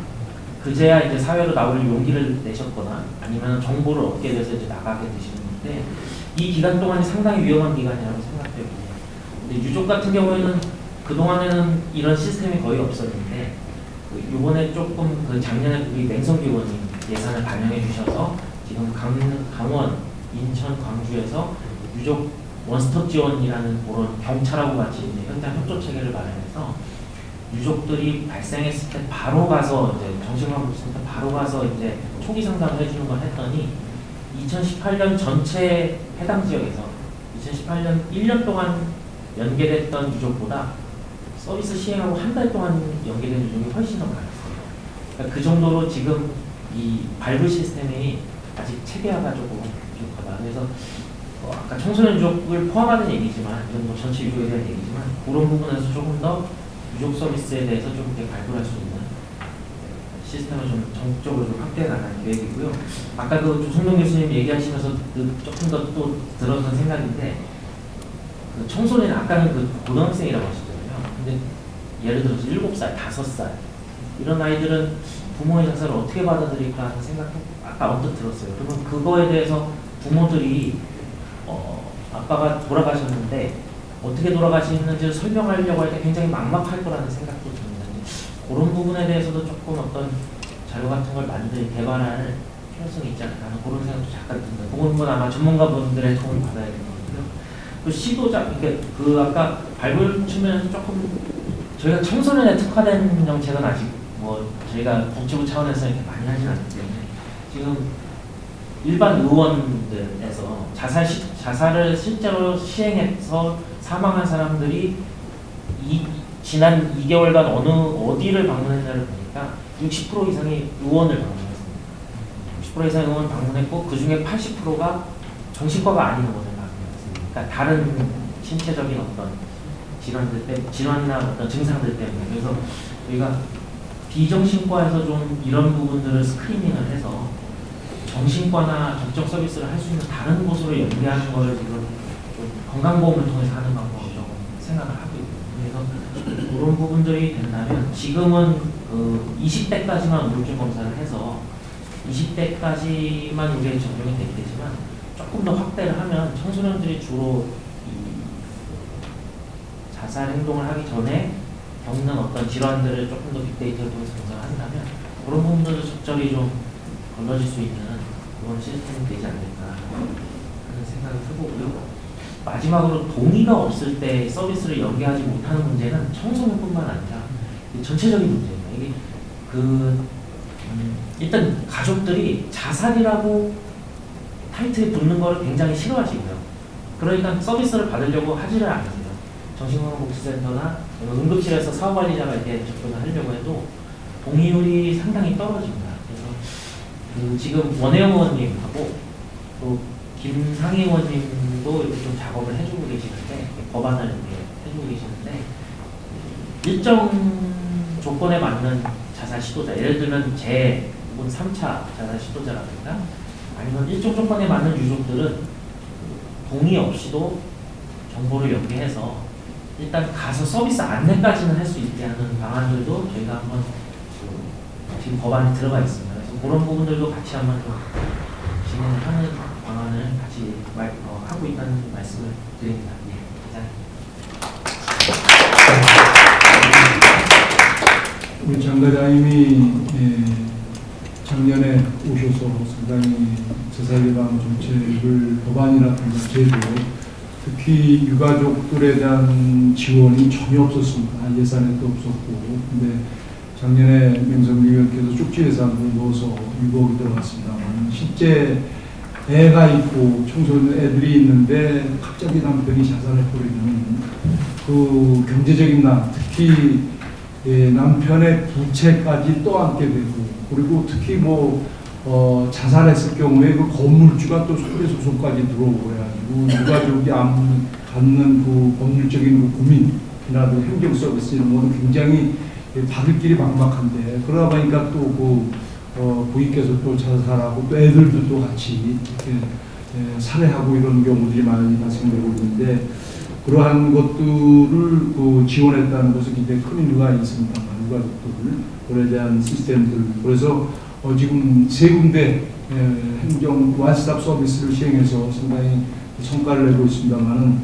E: 그제야 이제 사회로 나올 용기를 내셨거나 아니면 정보를 얻게 돼서 이제 나가게 되시는데 이 기간 동안이 상당히 위험한 기간이라고 생각되고 근데 유족 같은 경우에는 그동안에는 이런 시스템이 거의 없었는데 이번에 조금 그 작년에 우리 맹성기 의원님 예산을 반영해 주셔서 지금 강원, 인천, 광주에서 유족 원스톱 지원이라는 그런 경찰하고 같이 이제 현장 협조 체계를 마련해서 유족들이 발생했을 때 바로 가서 이제 정신과복지센터 바로 가서 이제 초기 상담을 해주는 걸 했더니 2018년 전체 해당 지역에서 2018년 1년 동안 연계됐던 유족보다 서비스 시행하고 한 달 동안 연계된 유족이 훨씬 더 많았어요. 그러니까 그 정도로 지금 이 발굴 시스템이 아직 체계화가 조금 부족하다. 그래서 아까 청소년 유족을 포함하는 얘기지만 이건 뭐 전체 유족에 대한 얘기지만 그런 부분에서 조금 더 유족 서비스에 대해서 좀 이렇게 발굴할 수 있는 시스템을 좀 전국적으로 좀 확대해 나가는 계획이고요. 아까 그 조성동 교수님 얘기하시면서 조금 더 또 들었던 생각인데 그 청소년 아까는 그 고등학생이라고 하셨잖아요. 근데 예를 들어서 7살, 5살 이런 아이들은 부모의 자살을 어떻게 받아들일까 하는 생각도 아까 언뜻 들었어요. 그러면 그거에 대해서 부모들이 아빠가 돌아가셨는데 어떻게 돌아가시는지를 설명하려고 할 때 굉장히 막막할 거라는 생각도 듭니다. 그런 부분에 대해서도 조금 어떤 자료 같은 걸 개발할 필요성이 있지 않을까 하는 그런 생각도 잠깐 듭니다. 그건 뭐 아마 전문가분들의 도움을 받아야 되는 거고요. 그 시도자, 그 아까 발굴 측면에서 조금 저희가 청소년에 특화된 정책은 아직 뭐 저희가 복지부 차원에서 이렇게 많이 하지는 않기 때문에 지금 일반 의원들에서 자살을 실제로 시행해서 사망한 사람들이 지난 2개월간 어디를 방문했냐를 보니까 60% 이상이 의원을 방문했습니다. 60% 이상의 의원 방문했고 그 중에 80%가 정신과가 아닌 의원을 방문했습니다. 그러니까 다른 신체적인 어떤 질환이나 어떤 증상들 때문에 그래서 저희가 비정신과에서 좀 이런 부분들을 스크리닝을 해서 정신과나 적정 서비스를 할 수 있는 다른 곳으로 연계하는 걸 지금 좀 건강보험을 통해서 하는 방법을 조금 생각을 하고 있거든요. 그래서 그런 부분들이 된다면 지금은 그 20대까지만 우울증 검사를 해서 20대까지만 우리에 적용이 되게 되지만 조금 더 확대를 하면 청소년들이 주로 이 자살 행동을 하기 전에 겪는 어떤 질환들을 조금 더 빅데이터를 통해서 분석한다면 그런 부분들도 적절히 좀 걸러질 수 있는 그런 시스템이 되지 않을까 하는 생각을 해보고요. 마지막으로 동의가 없을 때 서비스를 연계하지 못하는 문제는 청소년뿐만 아니라 전체적인 문제입니다. 이게 일단 가족들이 자살이라고 타이틀에 붙는 거를 굉장히 싫어하시고요. 그러니까 서비스를 받으려고 하지를 않으세요. 정신건강복지센터나 응급실에서 사후관리자가 이렇게 접근을 하려고 해도 동의율이 상당히 떨어집니다. 그래서 지금 원혜영 의원님하고 또 김상희 의원님도 이렇게 좀 작업을 해주고 계시는데 법안을 이렇게 해주고 계시는데 일정 조건에 맞는 자살 시도자, 예를 들면 재 혹은 3차 자살 시도자라든가 아니면 일정 조건에 맞는 유족들은 동의 없이도 정보를 연계해서 일단 가서 서비스 안내까지는 할 수 있게 하는 방안들도 저희가 한번 지금 법안에 들어가 있습니다. 그래서 그런 부분들도 같이 한번 좀 진행을 하는 방안을 같이 하고 있다는 말씀을 드립니다. 네, 감사합니다.
B: 우리 장 과장님이 작년에 오셔서 상당히 자살 예방 정책을 법안이라든가 제도, 특히 유가족들에 대한 지원이 전혀 없었습니다. 예산에도 없었고, 근데 작년에 명성리 의원께서 쪽지 예산을 넣어서 6억이 들어갔습니다만 실제 애가 있고 청소년 애들이 있는데 갑자기 남편이 자살해버리는 그 경제적인 난, 특히 남편의 부채까지 떠안게 되고, 그리고 특히 자살했을 경우에 그 건물주가 또 손해소송까지 들어오고 해가지고 유가족이 갖는 그 법률적인 그 고민이라도 행정 서비스 이런 거는 굉장히 받을 길이 막막한데, 그러다 보니까 또 부인께서 또 자살하고 또 애들도 또 같이 이렇게 살해하고 이런 경우들이 많이 발생되고 있는데, 그러한 것들을 지원했다는 것은 굉장히 큰 의미가 있습니다만, 유가족들, 그에 대한 시스템들. 그래서 지금 세 군데 행정 원스톱 서비스를 시행해서 상당히 성과를 내고 있습니다만은,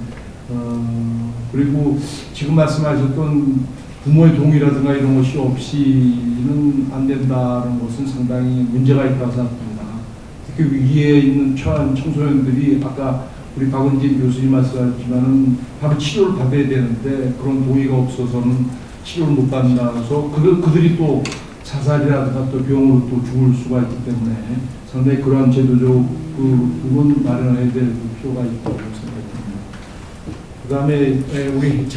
B: 그리고 지금 말씀하셨던 부모의 동의라든가 이런 것이 없이는 안 된다는 것은 상당히 문제가 있다고 생각합니다. 특히 위기에 있는 처한 청소년들이 아까 우리 박은진 교수님 말씀하셨지만은 바로 치료를 받아야 되는데 그런 동의가 없어서는 치료를 못 받는다서 그들이 또 자살이라든가 또 병으로 또 죽을 수가 있기 때문에 상당히 그러한 제도적 부분 마련해야 될 필요가 있다고 생각합니다. 그 다음에 우리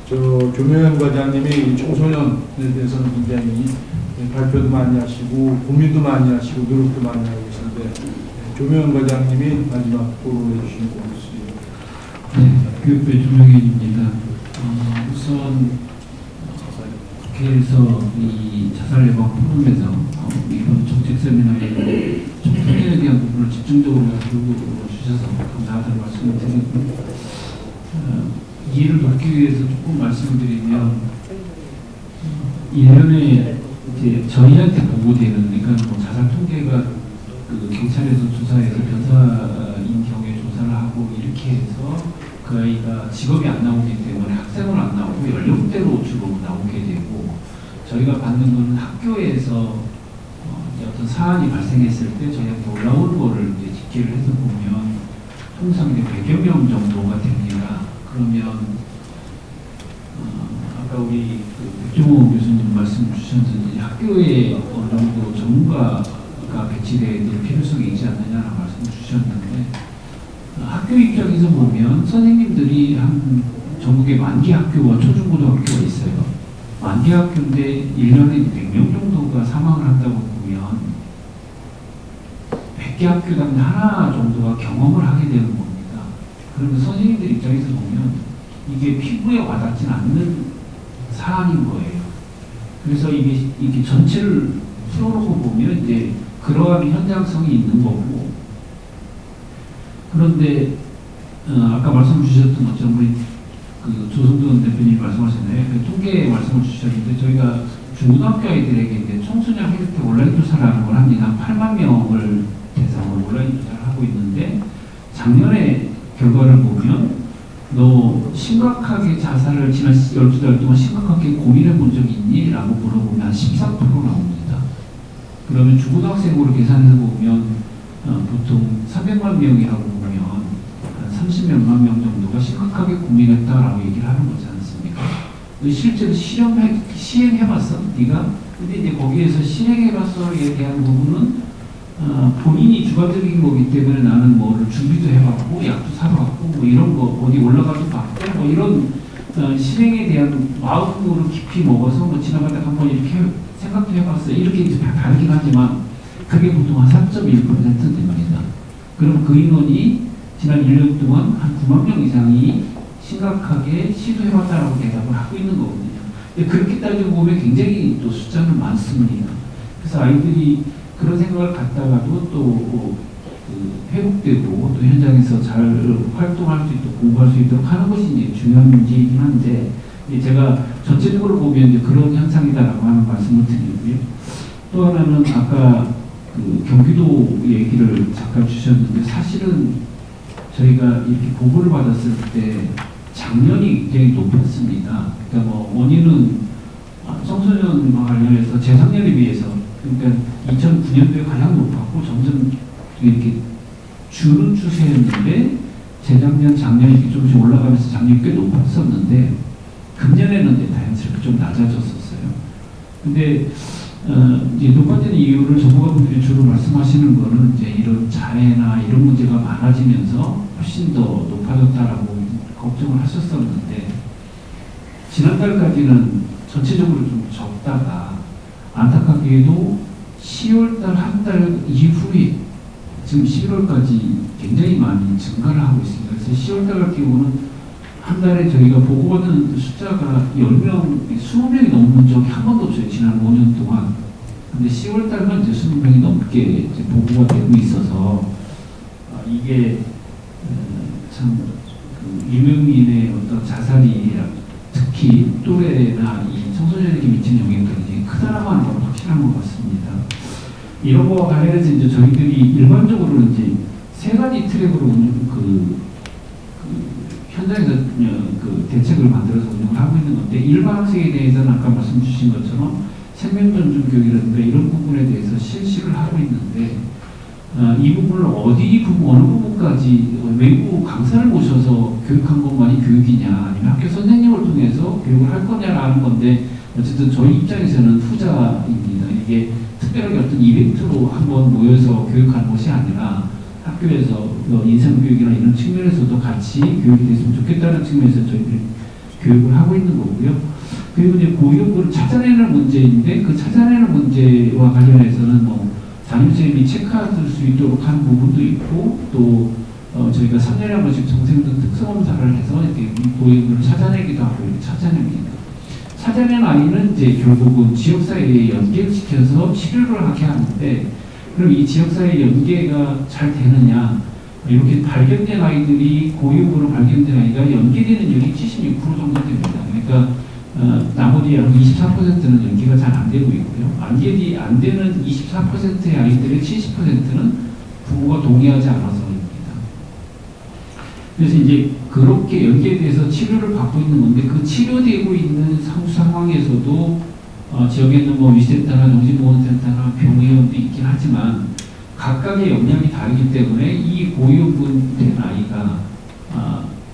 B: 조명현 과장님이 청소년에 대해서는 굉장히 발표도 많이 하시고 고민도 많이 하시고 노력도 많이 하고 계신데, 조명현 과장님이 마지막 토론해 주시는 것 같습니다.
F: 네, 교육부의 조명현입니다. 우선 국회에서 이 자살 예방 포럼에서 이번 정책 세미나에 청소년에 대한 부분을 집중적으로 다루고 주셔서 감사하다는 말씀을 드리고, 이해를 돕기 위해서 조금 말씀을 드리면 1년에 이제 저희한테 보고되는, 그러니까 자살 통계가 경찰에서 조사해서 변사인 경우에 조사를 하고 이렇게 해서 그 아이가 직업이 안 나오기 때문에 학생은 안 나오고 연령대로 주로 나오게 되고, 저희가 받는 거는 학교에서 어떤 사안이 발생했을 때 저희한테 올라오는 거를 이제 집계를 해서 보면 통상 이제 100여 명 정도가 됩니다. 그러면 아까 우리 백종호 교수님 말씀 주셨는데 학교에 어느 정도 전문가가 배치되어야 될 필요성이 있지 않느냐라는 말씀 주셨는데, 학교 입장에서 보면 선생님들이 한 전국에 만개 학교와 초중고등학교가 있어요. 만개 학교인데 1년에 100명 정도가 사망을 한다고 보면 100개 학교당 하나 정도가 경험을 하게 되는 겁니다. 그러면 선생님들 입장에서 보면 이게 피부에 와닿지 않는 사안인 거예요. 그래서 이게 전체를 풀어놓고 보면 이제 그러한 현장성이 있는 거고, 그런데 아까 말씀 주셨던 것처럼 우리 그 조성돈 대표님이 말씀하셨나요? 그 통계 말씀을 주셨는데 저희가 중고등학교 아이들에게 이제 청소년 혜택 온라인 조사라는 걸 합니다. 8만 명을 대상으로 온라인 조사를 하고 있는데 작년에 결과를 보면 너 심각하게 자살을 지난 12달 동안 심각하게 고민해 본 적이 있니? 라고 물어보면 한 13% 나옵니다. 그러면 중고등학생으로 계산해서 보면 보통 300만 명이라고 보면 한 30몇만 명 정도가 심각하게 고민했다라고 얘기를 하는 거지 않습니까? 실제로 시행해봤어? 네가? 근데 이제 거기에서 시행해봤어에 대한 부분은 본인이 주관적인 거기 때문에 나는 뭐를 준비도 해봤고 약도 사봤고 뭐 이런 거 어디 올라가도 봤고 뭐 이런 실행에 대한 마음으로 깊이 먹어서 뭐 지나가다가 한번 이렇게 생각도 해봤어요. 이렇게 이제 다르긴 하지만 그게 보통 한 3.1% 됩니다. 그럼 그 인원이 지난 1년 동안 한 9만 명 이상이 심각하게 시도해봤다라고 대답을 하고 있는 거거든요. 근데 그렇게 따지고 보면 굉장히 또 숫자는 많습니다. 그래서 아이들이 그런 생각을 갖다가도 또 회복되고 또 현장에서 잘 활동할 수 있도록 공부할 수 있도록 하는 것이 이제 중요한 문제이긴 한데 제가 전체적으로 보면 이제 그런 현상이다라고 하는 말씀을 드리고요. 또 하나는 아까 그 경기도 얘기를 잠깐 주셨는데 사실은 저희가 이렇게 보고를 받았을 때 작년이 굉장히 높았습니다. 그러니까 뭐 원인은 청소년과 관련해서 재작년에 비해서 그러니까 2009년도에 가장 높았고 점점 이렇게 주는 추세였는데 재작년, 작년에 이렇게 조금씩 올라가면서 작년이 꽤 높았었는데 금년에는 이제 다행스럽게 좀 낮아졌었어요. 근데 이제 높아지는 이유를 전문가분들이 주로 말씀하시는 거는 이제 이런 자해나 이런 문제가 많아지면서 훨씬 더 높아졌다라고 걱정을 하셨었는데 지난달까지는 전체적으로 좀 적다가 안타깝게도 10월달 한 달 이후에 지금 11월까지 굉장히 많이 증가를 하고 있습니다. 그래서 10월달 같은 경우는 한 달에 저희가 보고받는 숫자가 10명, 20명이 넘는 적이 한 번도 없어요. 지난 5년 동안. 근데 10월달만 이제 20명이 넘게 이제 보고가 되고 있어서 이게 참 그 유명인의 어떤 자살이 특히 또래나 이 청소년에게 미치는 영향이 굉장히 크다라고 하는 건 확실한 것 같습니다. 이런 거와 관련해서 이제 저희들이 일반적으로 이제 세 가지 트랙으로 현장에서 그 대책을 만들어서 운영을 하고 있는 건데 일반 학생에 대해서는 아까 말씀 주신 것처럼 생명존중 교육이라든가 이런 부분에 대해서 실시를 하고 있는데 이 부분을 어느 부분까지 외부 강사를 모셔서 교육한 것만이 교육이냐 아니면 학교 선생님을 통해서 교육을 할 거냐라는 건데 어쨌든 저희 입장에서는 후자입니다. 이게 특별하게 어떤 이벤트로 한번 모여서 교육하는 것이 아니라 학교에서 인성교육이나 이런 측면에서도 같이 교육이 됐으면 좋겠다는 측면에서 저희들이 교육을 하고 있는 거고요. 그리고 이제 고위험군을 찾아내는 문제인데 그 찾아내는 문제와 관련해서는 뭐 담임선생님이 체크할 수 있도록 하는 부분도 있고 또 저희가 3년에 한 번씩 정생등 특성검사를 해서 이렇게 고위험군을 찾아내기도 하고 이렇게 찾아냅니다. 찾아낸 아이는 이제 결국은 지역사회에 연계를 시켜서 치료를 하게 하는데 그럼 이 지역사회 연계가 잘 되느냐 이렇게 발견된 아이들이 고위험군으로 발견된 아이가 연계되는 율이 76% 정도 됩니다. 그러니까 나머지 약 24%는 연계가 잘 안 되고 있고요. 연계이 안 되는 24%의 아이들의 70%는 부모가 동의하지 않아서입니다. 그래서 이제 그렇게 연계돼서 치료를 받고 있는 건데 그 치료되고 있는 상황에서도 지역에 있는 뭐 위센터나 정신보건센터나 병의원도 있긴 하지만 각각의 역량이 다르기 때문에 이 고위험군 된 아이가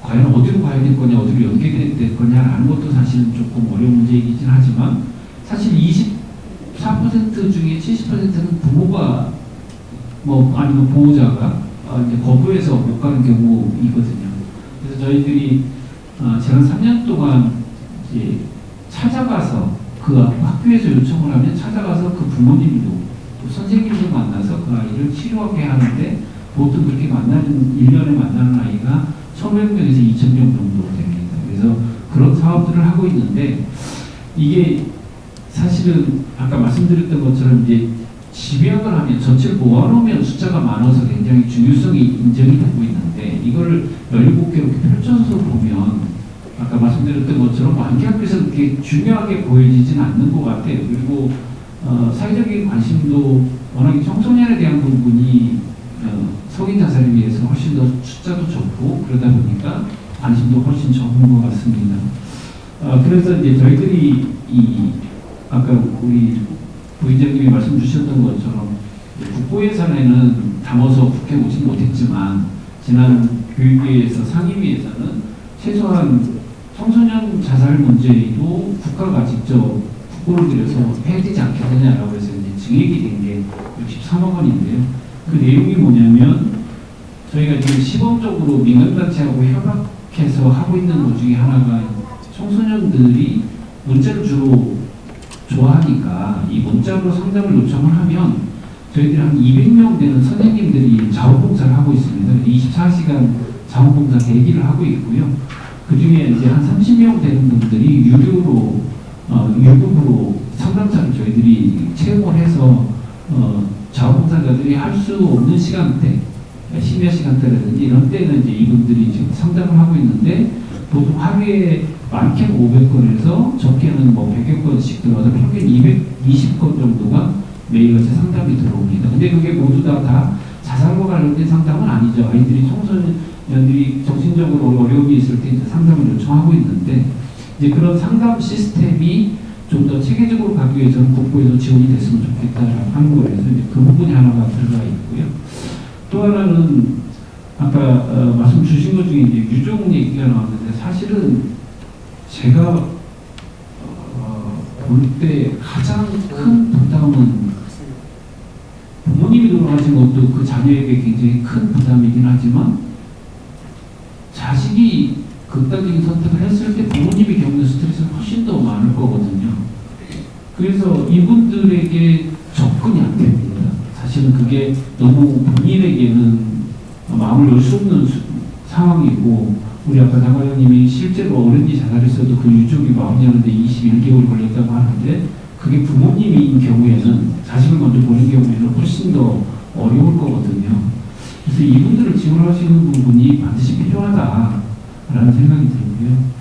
F: 과연 어디로 가야 될 거냐, 어디로 연계될 거냐라는 것도 사실은 조금 어려운 문제이긴 하지만 사실 24% 중에 70%는 부모가 뭐 아니면 보호자가 이제 거부해서 못 가는 경우이거든요. 그래서 저희들이 지난 3년 동안 이제 찾아가서 그 학교에서 요청을 하면 찾아가서 그 부모님도 또 선생님도 만나서 그 아이를 치료하게 하는데 보통 그렇게 만나는 1년에 만나는 아이가 1,500명에서 2,000명 정도 됩니다. 그래서 그런 사업들을 하고 있는데 이게 사실은 아까 말씀드렸던 것처럼 이제 집약을 하면 하면 전체를 모아놓으면 숫자가 많아서 굉장히 중요성이 인정이 되고 있는데 이걸 17개로 이렇게 펼쳐서 보면 아까 말씀드렸던 것처럼 완쾌학교에서 그렇게 중요하게 보여지진 않는 것 같아요. 그리고 사회적인 관심도 워낙에 청소년에 대한 부분이 성인 자살에 비해서 훨씬 더 숫자도 적고 그러다 보니까 관심도 훨씬 적은 것 같습니다. 그래서 이제 저희들이 아까 우리 부위장님이 말씀 주셨던 것처럼 국고 예산에는 담아서 국회 오지 못했지만 지난 교육위에서 상임위에서는 최소한 청소년 자살 문제도 국가가 직접 국고를 들여서 해야 되지 않겠느냐라고 해서 이제 증액이 된 게 63억 원인데요. 그 내용이 뭐냐면 저희가 지금 시범적으로 민간단체하고 협약해서 하고 있는 것 중에 하나가 청소년들이 문자를 주로 좋아하니까 이 문자로 상담을 요청을 하면 저희들이 한 200명 되는 선생님들이 자원봉사를 하고 있습니다. 24시간 자원봉사 대기를 하고 있고요. 그 중에 이제 한 30명 되는 분들이 유료로 유급으로 상담사를 저희들이 채용을 해서 자원봉사자들이 할 수 없는 시간대, 심야 시간대라든지 이런 때는 이제 이분들이 지금 상담을 하고 있는데 보통 하루에 많게는 500건에서 적게는 뭐 100여 건씩 들어와서 평균 220건 정도가 매일같이 상담이 들어옵니다. 근데 그게 모두 다 자살과 관련된 상담은 아니죠. 아이들이 청소년들이 정신적으로 어려움이 있을 때 이제 상담을 요청하고 있는데 이제 그런 상담 시스템이 좀 더 체계적으로 가기 위해서는 국고에서 지원이 됐으면 좋겠다라고 하는 거에서 이제 그 부분이 하나가 들어가 있고요. 또 하나는 아까 말씀 주신 것 중에 이제 유종 얘기가 나왔는데 사실은 제가 볼 때 가장 큰 부담은 부모님이 돌아가신 것도 그 자녀에게 굉장히 큰 부담이긴 하지만 자식이 극단적인 선택을 했을 때 부모님이 겪는 스트레스는 훨씬 더 많을 거거든요. 그래서 이분들에게 접근이 안 됩니다. 사실은 그게 너무 본인에게는 마음을 열 수 없는 상황이고 우리 아까 장관장님이 실제로 어른이 자살했어도 그 유족이 마무리하는데 21개월 걸렸다고 하는데 그게 부모님인 경우에는 자식을 먼저 보낸 경우에는 훨씬 더 어려울 거거든요. 그래서 이분들을 지원하시는 부분이 반드시 필요하다라는 생각이 들고요.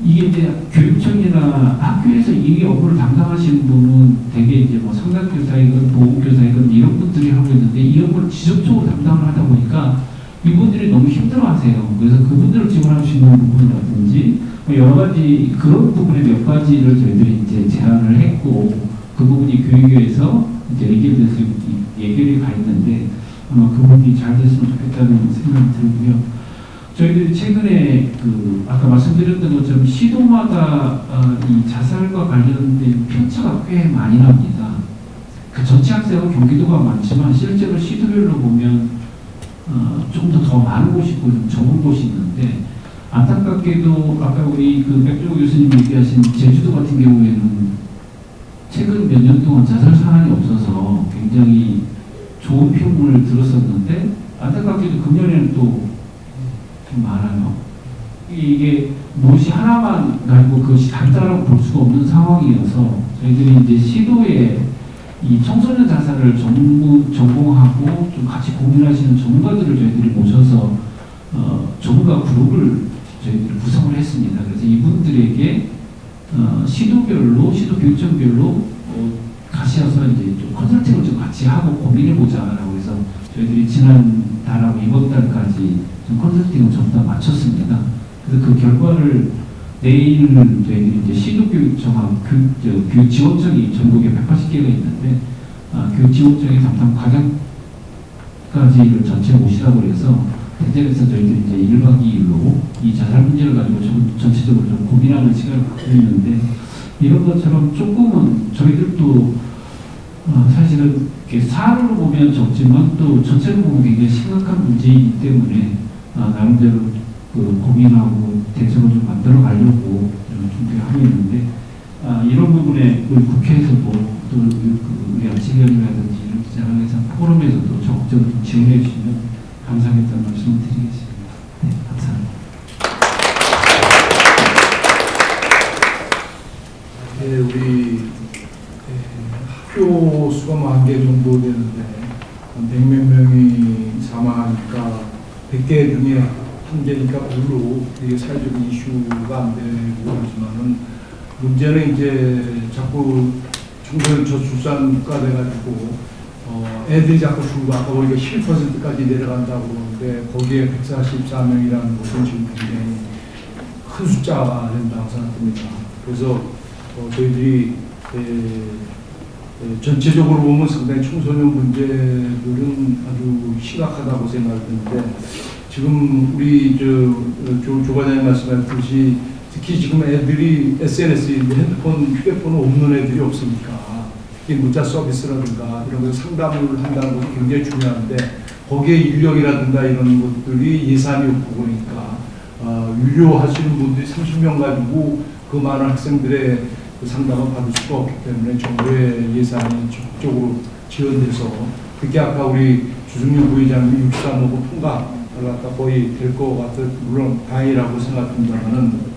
F: 이게 이제 교육청이나 학교에서 이 업무를 담당하시는 분은 대개 이제 뭐 상담교사이건 보호교사이건 이런 분들이 하고 있는데 이 업무를 지속적으로 담당을 하다 보니까 이분들이 너무 힘들어하세요. 그래서 그분들을 지원할 수 있는 부분이라든지 여러 가지 그런 부분의 몇 가지를 저희들이 이제 제안을 했고 그 부분이 교육위에서 이제 의결돼서 예결이 가 있는데 아마 그 부분이 잘 됐으면 좋겠다는 생각이 들고요. 저희들이 최근에 그 아까 말씀드렸던 것처럼 시도마다 이 자살과 관련된 편차가 꽤 많이 납니다. 그 전체 학생은 경기도가 많지만 실제로 시도별로 보면 좀 더 많은 곳이 있고 좀 적은 곳이 있는데 안타깝게도 아까 우리 그 백종호 교수님 얘기하신 제주도 같은 경우에는 최근 몇 년 동안 자살 사안이 없어서 굉장히 좋은 평문을 들었었는데 안타깝게도 금년에는 또 좀 많아요. 이게 무엇이 하나만 가지고 그것이 단다라고 볼 수가 없는 상황이어서 저희들이 이제 시도에 이 청소년 자살을 전공하고 좀 같이 고민하시는 전문가들을 저희들이 모셔서 전문가 그룹을 저희들이 구성을 했습니다. 그래서 이분들에게 시도별로 시도 교육청별로 가셔서 이제 좀 컨설팅을 좀 같이 하고 고민해보자라고 해서 저희들이 지난 달하고 이번 달까지 좀 컨설팅을 전부 다 마쳤습니다. 그래서 그 결과를 내일은 저희들이 이제 시도교육청하고 교육지원청이 전국에 180개가 있는데 교육지원청의 담당 과장까지를 전체 모시라고 해서 대전에서 저희들이 이제 1박 2일로 이 자살 문제를 가지고 전체적으로 좀 고민하는 시간을 갖고 있는데 이런 것처럼 조금은 저희들도 사실은 사안으로 보면 적지만 또 전체로 보면 굉장히 심각한 문제이기 때문에 나름대로 그 고민하고 대책을 좀 만들어 가려고 준비하고 있는데 이런 부분에 우리 국회에서도 또 우리 아치위원회라든지 이런 기자회견 포럼에서도 적극적으로 좀 지원해 주시면 감사하겠다는 말씀을 드리겠습니다. 네, 감사합니다.
B: 네, 우리 학교 수가 10,000개 정도 되는 재정의 한계니까 별로 이게 사회적 이슈가 안 되고 하지만은 문제는 이제 자꾸 청소년 저출산 국가돼가지고 애들이 자꾸 줄고 아까 우리가 11%까지 내려간다고 그러는데 거기에 144명이라는 것은 지금 굉장히 큰 숫자가 된다고 생각합니다. 그래서 저희들이 전체적으로 보면 상당히 청소년 문제들은 아주 심각하다고 생각하는데 지금 우리 조 과장님 말씀하셨듯이 특히 지금 애들이 SNS, 휴대폰 없는 애들이 없으니까 특히 문자 서비스라든가 이런 거 상담을 한다는 것이 굉장히 중요한데 거기에 인력이라든가 이런 것들이 예산이 없고 그러니까 유료하시는 분들이 30명 가지고 그 많은 학생들의 그 상담을 받을 수가 없기 때문에 정부의 예산이 적극적으로 지원돼서 특히 아까 우리 주승용 부회장님이 63억 통과를 갖다 거의 될 것 같아 물론 다행이라고 생각합니다만은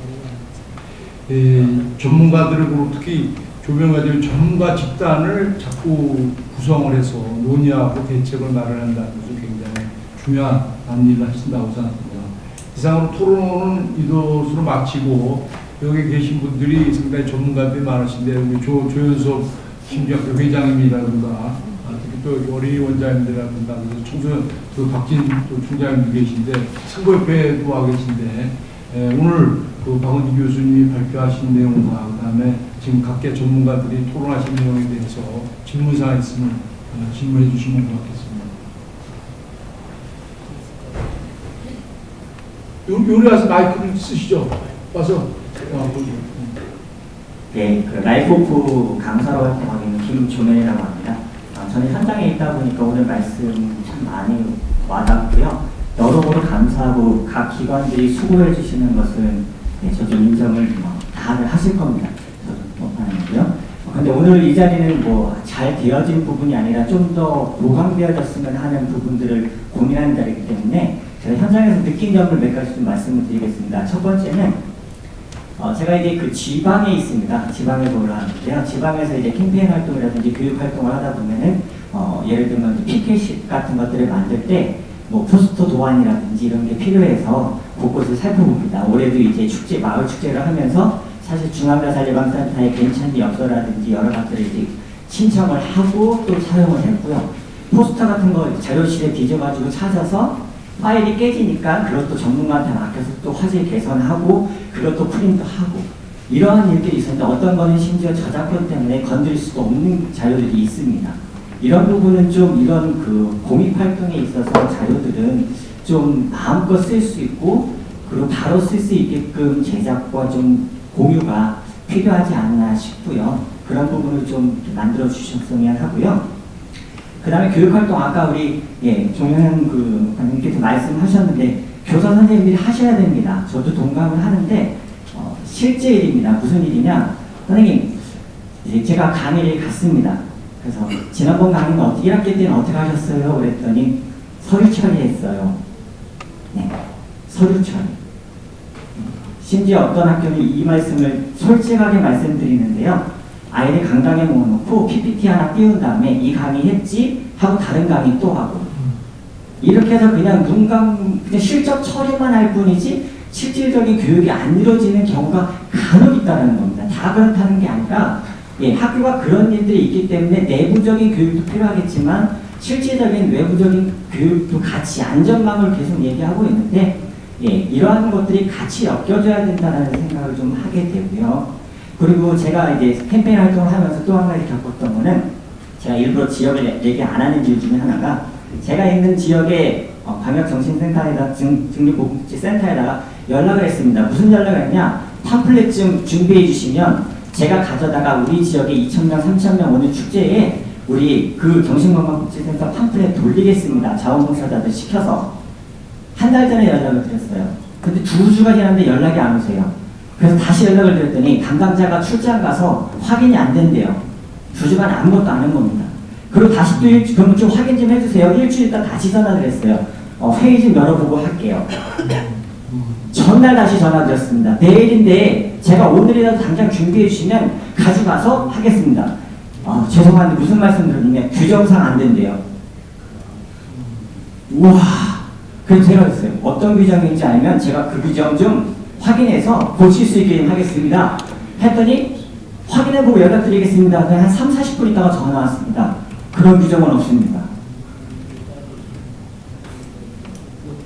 B: 전문가들을 그리고 특히 조명가들 전문가 집단을 자꾸 구성을 해서 논의하고 대책을 마련한다는 것은 굉장히 중요한 일을 하신다고 생각합니다. 이상으로 토론은 이것으로 마치고 여기 계신 분들이 상당히 전문가들이 많으신데 우리 조연석 심지학교 회장님이라든가 특히 또 어린이 원장님들이라든가 청소년 그 박진 또 총장님도 계신데 선거협회도 와 계신데 오늘 그 박은지 교수님이 발표하신 내용과 그다음에 지금 각계 전문가들이 토론하신 내용에 대해서 질문사항 있으면 질문해 주시면 고맙겠습니다. 요리 와서 마이크를 쓰시죠. 와서.
G: 네, 그 라이프오프 강사로 활동하고 있는 김조면이라고 합니다. 저는 현장에 있다 보니까 오늘 말씀 참 많이 와닿고요. 여러모로 감사하고 각 기관들이 수고해 주시는 것은 저도 인정을 다들 하실 겁니다. 저도 못하는데요. 근데 오늘 이 자리는 뭐 잘 되어진 부분이 아니라 좀 더 보강되어졌으면 하는 부분들을 고민하는 자리이기 때문에 제가 현장에서 느낀 점을 몇 가지 좀 말씀을 드리겠습니다. 첫 번째는 제가 이제 그 지방에 있습니다. 지방에 올라왔는데요. 지방에서 이제 캠페인 활동이라든지 교육 활동을 하다 보면은 예를 들면 피켓 같은 것들을 만들 때 뭐 포스터 도안이라든지 이런 게 필요해서 곳곳을 살펴봅니다. 올해도 이제 축제, 마을 축제를 하면서 사실 중앙자살예방센터의 괜찮니 엽서라든지 여러 것들을 이제 신청을 하고 또 사용을 했고요. 포스터 같은 거 자료실에 뒤져가지고 찾아서 파일이 깨지니까 그것도 전문가한테 맡겨서 또 화질 개선하고 그것도 프린트하고 이러한 일들이 있었는데 어떤 거는 심지어 저작권 때문에 건드릴 수도 없는 자료들이 있습니다. 이런 부분은 좀 이런 그 공익 활동에 있어서 자료들은 좀 마음껏 쓸 수 있고 그리고 바로 쓸 수 있게끔 제작과 좀 공유가 필요하지 않나 싶고요. 그런 부분을 좀 만들어 주셨으면 하고요. 그 다음에 교육활동 아까 우리 종현 그 관님께서 말씀하셨는데 교사 선생님들이 하셔야 됩니다. 저도 동감을 하는데 실제 일입니다. 무슨 일이냐? 선생님 이제 제가 강의를 갔습니다. 그래서 지난번 강의는 1학기 때는 어떻게 하셨어요? 그랬더니 서류 처리했어요. 네, 서류 처리. 심지어 어떤 학교는 이 말씀을 솔직하게 말씀드리는데요. 아이를 강당에 모아놓고 PPT 하나 띄운 다음에 이 강의 했지? 하고 다른 강의 또 하고 이렇게 해서 그냥 그냥 실적 처리만 할 뿐이지 실질적인 교육이 안 이루어지는 경우가 간혹 있다는 겁니다. 다 그렇다는 게 아니라 학교가 그런 일들이 있기 때문에 내부적인 교육도 필요하겠지만 실질적인 외부적인 교육도 같이 안전망을 계속 얘기하고 있는데 이러한 것들이 같이 엮여져야 된다는 생각을 좀 하게 되고요. 그리고 제가 이제 캠페인 활동을 하면서 또 한 가지 겪었던 거는 제가 일부러 지역을 얘기 안 하는 이유 중에 하나가 제가 있는 지역에 광역정신센터에다 증립복지센터에다가 연락을 했습니다. 무슨 연락을 했냐? 팜플렛 좀 준비해 주시면 제가 가져다가 우리 지역에 2,000명, 3,000명 오는 축제에 우리 그 정신건강복지센터 팜플렛 돌리겠습니다. 자원봉사자들 시켜서 한 달 전에 연락을 드렸어요. 근데 2주가 지났는데 연락이 안 오세요. 그래서 다시 연락을 드렸더니 담당자가 출장 가서 확인이 안 된대요. 2주간 아무것도 안 한 겁니다. 그리고 다시 또 그러면 좀 확인 좀 해주세요. 일주일 있다 다시 전화를 했어요. 회의 좀 열어보고 할게요. 전날 다시 전화드렸습니다. 내일인데 제가 오늘이라도 당장 준비해 주시면 가져가서 하겠습니다. 죄송한데 무슨 말씀 드렸냐면 규정상 안 된대요. 우와 그래서 제가 했어요. 어떤 규정인지 알면 제가 그 규정 좀 확인해서 고칠 수 있게 하겠습니다. 했더니 확인해보고 연락드리겠습니다. 한 3, 40분 있다가 전화 왔습니다. 그런 규정은 없습니다.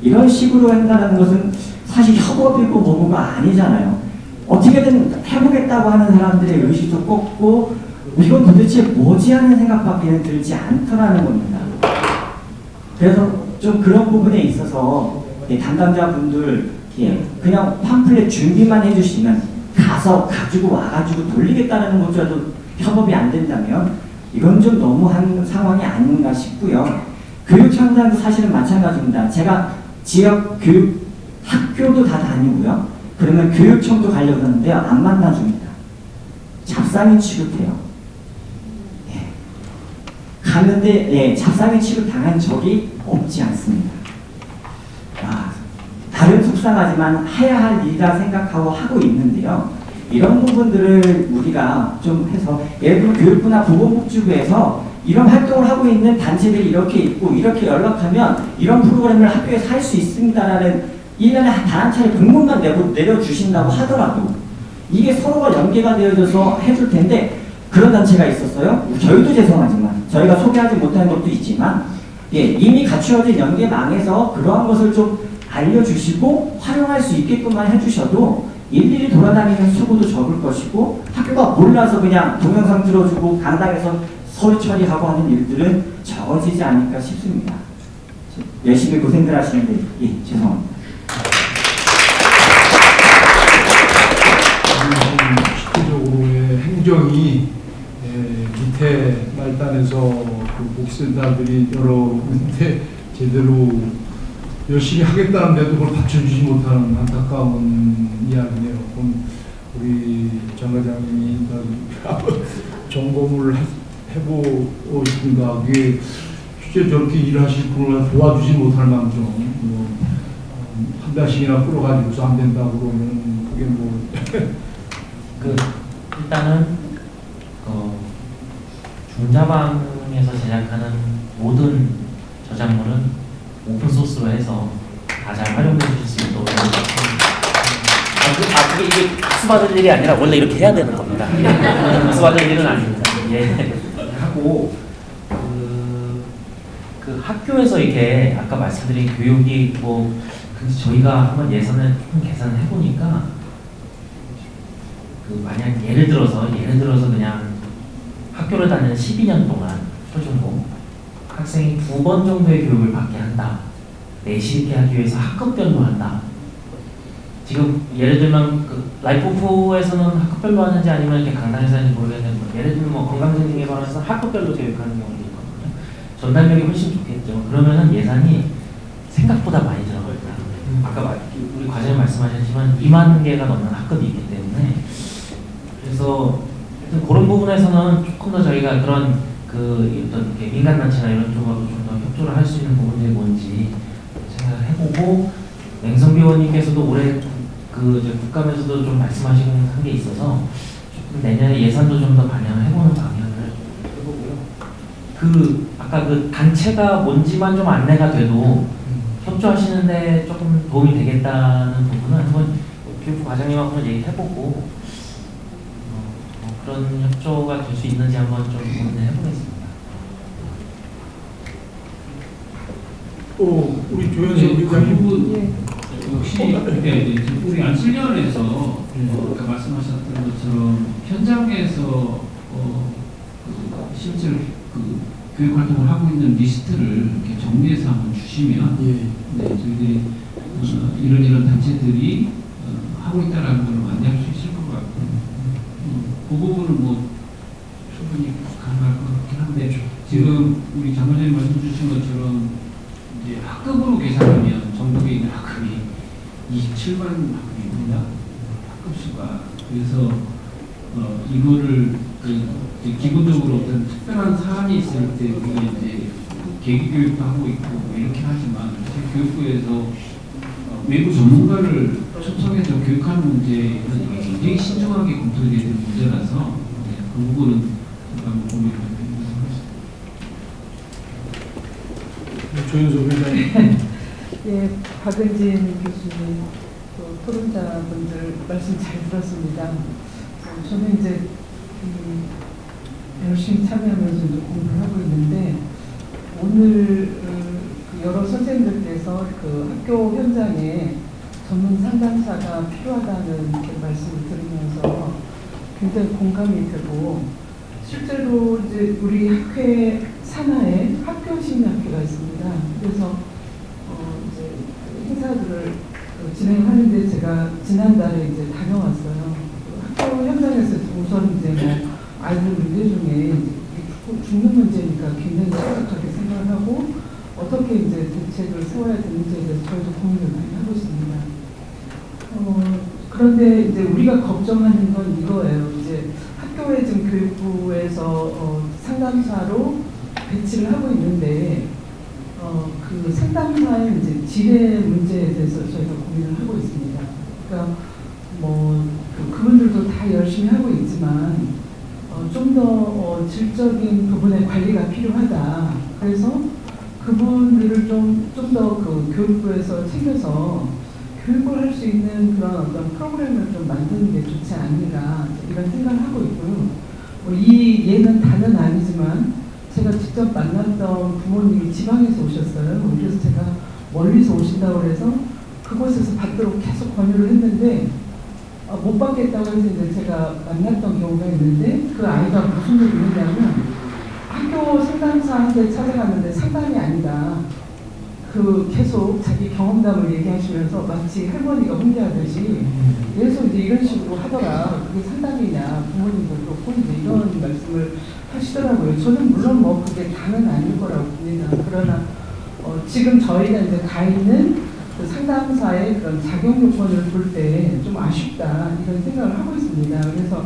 G: 이런 식으로 한다는 것은 사실 협업이고 뭐고가 아니잖아요. 어떻게든 해보겠다고 하는 사람들의 의지도 꺾고 이건 도대체 뭐지 하는 생각밖에 들지 않더라는 겁니다. 그래서 좀 그런 부분에 있어서 담당자분들 그냥 팜플렛 준비만 해주시면 가서 가지고 와가지고 돌리겠다는 것조차도 협업이 안 된다면 이건 좀 너무한 상황이 아닌가 싶고요. 교육 현장도 사실은 마찬가지입니다. 제가 지역 교육 학교도 다 다니고요. 그러면 교육청도 가려고 하는데요. 안 만나줍니다. 잡상인 취급해요. 갔는데 잡상인 취급 당한 적이 없지 않습니다. 다른 속상하지만 해야 할 일이라 생각하고 하고 있는데요. 이런 부분들을 우리가 좀 해서 예를 들어 교육부나 보건복지부에서 이런 활동을 하고 있는 단체들이 이렇게 있고 이렇게 연락하면 이런 프로그램을 학교에서 할 수 있습니다라는 1년에 단 한 차례 공문만 내려주신다고 하더라도 이게 서로가 연계가 되어져서 해줄 텐데 그런 단체가 있었어요. 저희도 죄송하지만 저희가 소개하지 못한 것도 있지만 이미 갖추어진 연계망에서 그러한 것을 좀 알려주시고 활용할 수 있게끔만 해주셔도 일일이 돌아다니는 수고도 적을 것이고 학교가 몰라서 그냥 동영상 들어주고 강당에서 서류 처리하고 하는 일들은 적어지지 않을까 싶습니다. 열심히 고생들 하시는데 죄송합니다.
B: 실질적으로의 행정이 밑에 말단에서 그 복지센터들이 여러 군데 제대로 열심히 하겠다는데도 그걸 받쳐주지 못하는 안타까운 이야기네요. 그럼 우리 장 과장님이 점검을 해보신가. 그게 실제 저렇게 일하실 분을 도와주지 못할 만큼 한 달씩이나 끌어가지고서 안 된다고 그러면 그게 뭐
E: 일단은 중자방에서 제작하는 모든 저작물은 오픈소스로 해서 다 잘 활용해 주실 수 있도록
H: 그게 이게 박수받을 일이 아니라 원래 이렇게 해야 되는 겁니다.
E: 박수받을 일은 아닙니다. 하고 그 학교에서 이렇게 아까 말씀드린 교육이 저희가 한번 예산을 조금 계산을 해보니까 만약 예를 들어서 그냥 학교를 다니는 12년 동안 표준고 학생이 2번 정도의 교육을 받게 한다. 내실 있게 하기 위해서 학급별로 한다. 지금 예를 들면 라이프오프에서는 학급별로 하는지 아니면 이렇게 강당에서 하는지 모르겠는데 예를 들면 건강증진에 관해서 학급별로 교육하는 경우도 있거든요. 전달력이 훨씬 좋겠죠. 그러면은 예산이 생각보다 많이 들어갑니다. 아까 우리 과장님 말씀하셨지만 2만 개가 넘는 학급이 있기 때문에 그래서 그런 부분에서는 조금 더 저희가 그런 어떤 민간단체나 이런 쪽으로 좀 더 협조를 할 수 있는 부분들이 뭔지 생각을 해보고 맹성비원님께서도 올해 국감에서도 좀 말씀하시는 게 있어서 조금 내년에 예산도 좀 더 반영을 해보는 방향을 해보고요. 아까 단체가 뭔지만 좀 안내가 돼도 협조하시는데 조금 도움이 되겠다는 부분은 한번 교육부 과장님하고 한번 얘기해보고 그런 협조가 될 수 있는지 한번 좀 고민을 해보겠습니다.
B: 우리 조현석 위원장님
F: 역시 우리 안실련에서 아까 말씀하셨던 것처럼 현장에서 실제로 교육 활동을 하고 있는 리스트를 이렇게 정리해서 한번 주시면 저희들이 이런 단체들이 하고 있다라는 걸 안내할 수 있을 것 같고 그 부분은 뭐 충분히 가능할 것 같긴 한데 지금 우리 장관장님 말씀 주신 것처럼 이제 학급으로 계산하면 전국에 있는 학급이 27만 학급입니다. 학급수가. 그래서 이거를 기본적으로 어떤 특별한 사안이 있을 때 우리가 이제 계기 교육도 하고 있고 이렇게 하지만 교육부에서 외부 전문가를 초청해서 교육하는 문제는 굉장히 신중하게 검토해야 되는 문제라서 그 부분은 한번 고민을 해보겠습니다.
B: 조현석 회장님.
I: 예, 박은진 교수님, 또 토론자분들 말씀 잘 들었습니다. 저는 이제 열심히 참여하면서 이제 공부를 하고 있는데 오늘 그 여러 선생님들께서 그 학교 현장에 전문 상담사가 필요하다는 이렇게 말씀을 들으면서 굉장히 공감이 되고 실제로 이제 우리 학회 산하에 학교 심리학회가 있습니다. 그래서 이제 그 행사들을 진행하는데 제가 지난달에 이제 다녀왔어요. 학교 현장에서 우선 이제 뭐 아이들 문제 중에 이제 죽는 문제니까 굉장히 심각하게 생각을 하고 어떻게 이제 대책을 세워야 되는지에 대해서 저희도 고민을 많이 하고 있습니다. 그런데 이제 우리가 걱정하는 건 이거예요. 이제 학교에 지금 교육부에서 상담사로 배치를 하고 있는데 그 상담사의 이제 질의 문제에 대해서 저희가 고민을 하고 있습니다. 그러니까 뭐 그분들도 다 열심히 하고 있지만 좀 더 질적인 부분의 관리가 필요하다. 그래서 그분들을 좀 더 그 교육부에서 챙겨서 교육을 할 수 있는 그런 어떤 프로그램을 좀 만드는 게 좋지 않은가 이런 생각을 하고 있고요. 이 예는 다는 아니지만 제가 직접 만났던 부모님이 지방에서 오셨어요. 그래서 제가 멀리서 오신다고 해서 그곳에서 받도록 계속 권유를 했는데 못 받겠다고 해서 이제 제가 만났던 경우가 있는데 그 아이가 무슨 얘기를 했냐면 학교 상담사한테 찾아갔는데 상담이 아니다. 그 계속 자기 경험담을 얘기하시면서 마치 할머니가 홍대하듯이 계속 이제 이런 식으로 하더라. 그게 상담이냐. 부모님도 그렇고 이제 이런 말씀을 하시더라고요. 저는 물론 뭐 그게 다는 아닐 거라고 봅니다. 그러나 지금 저희가 이제 가 있는 그 상담사의 그런 자격 요건을 볼 때 좀 아쉽다 이런 생각을 하고 있습니다. 그래서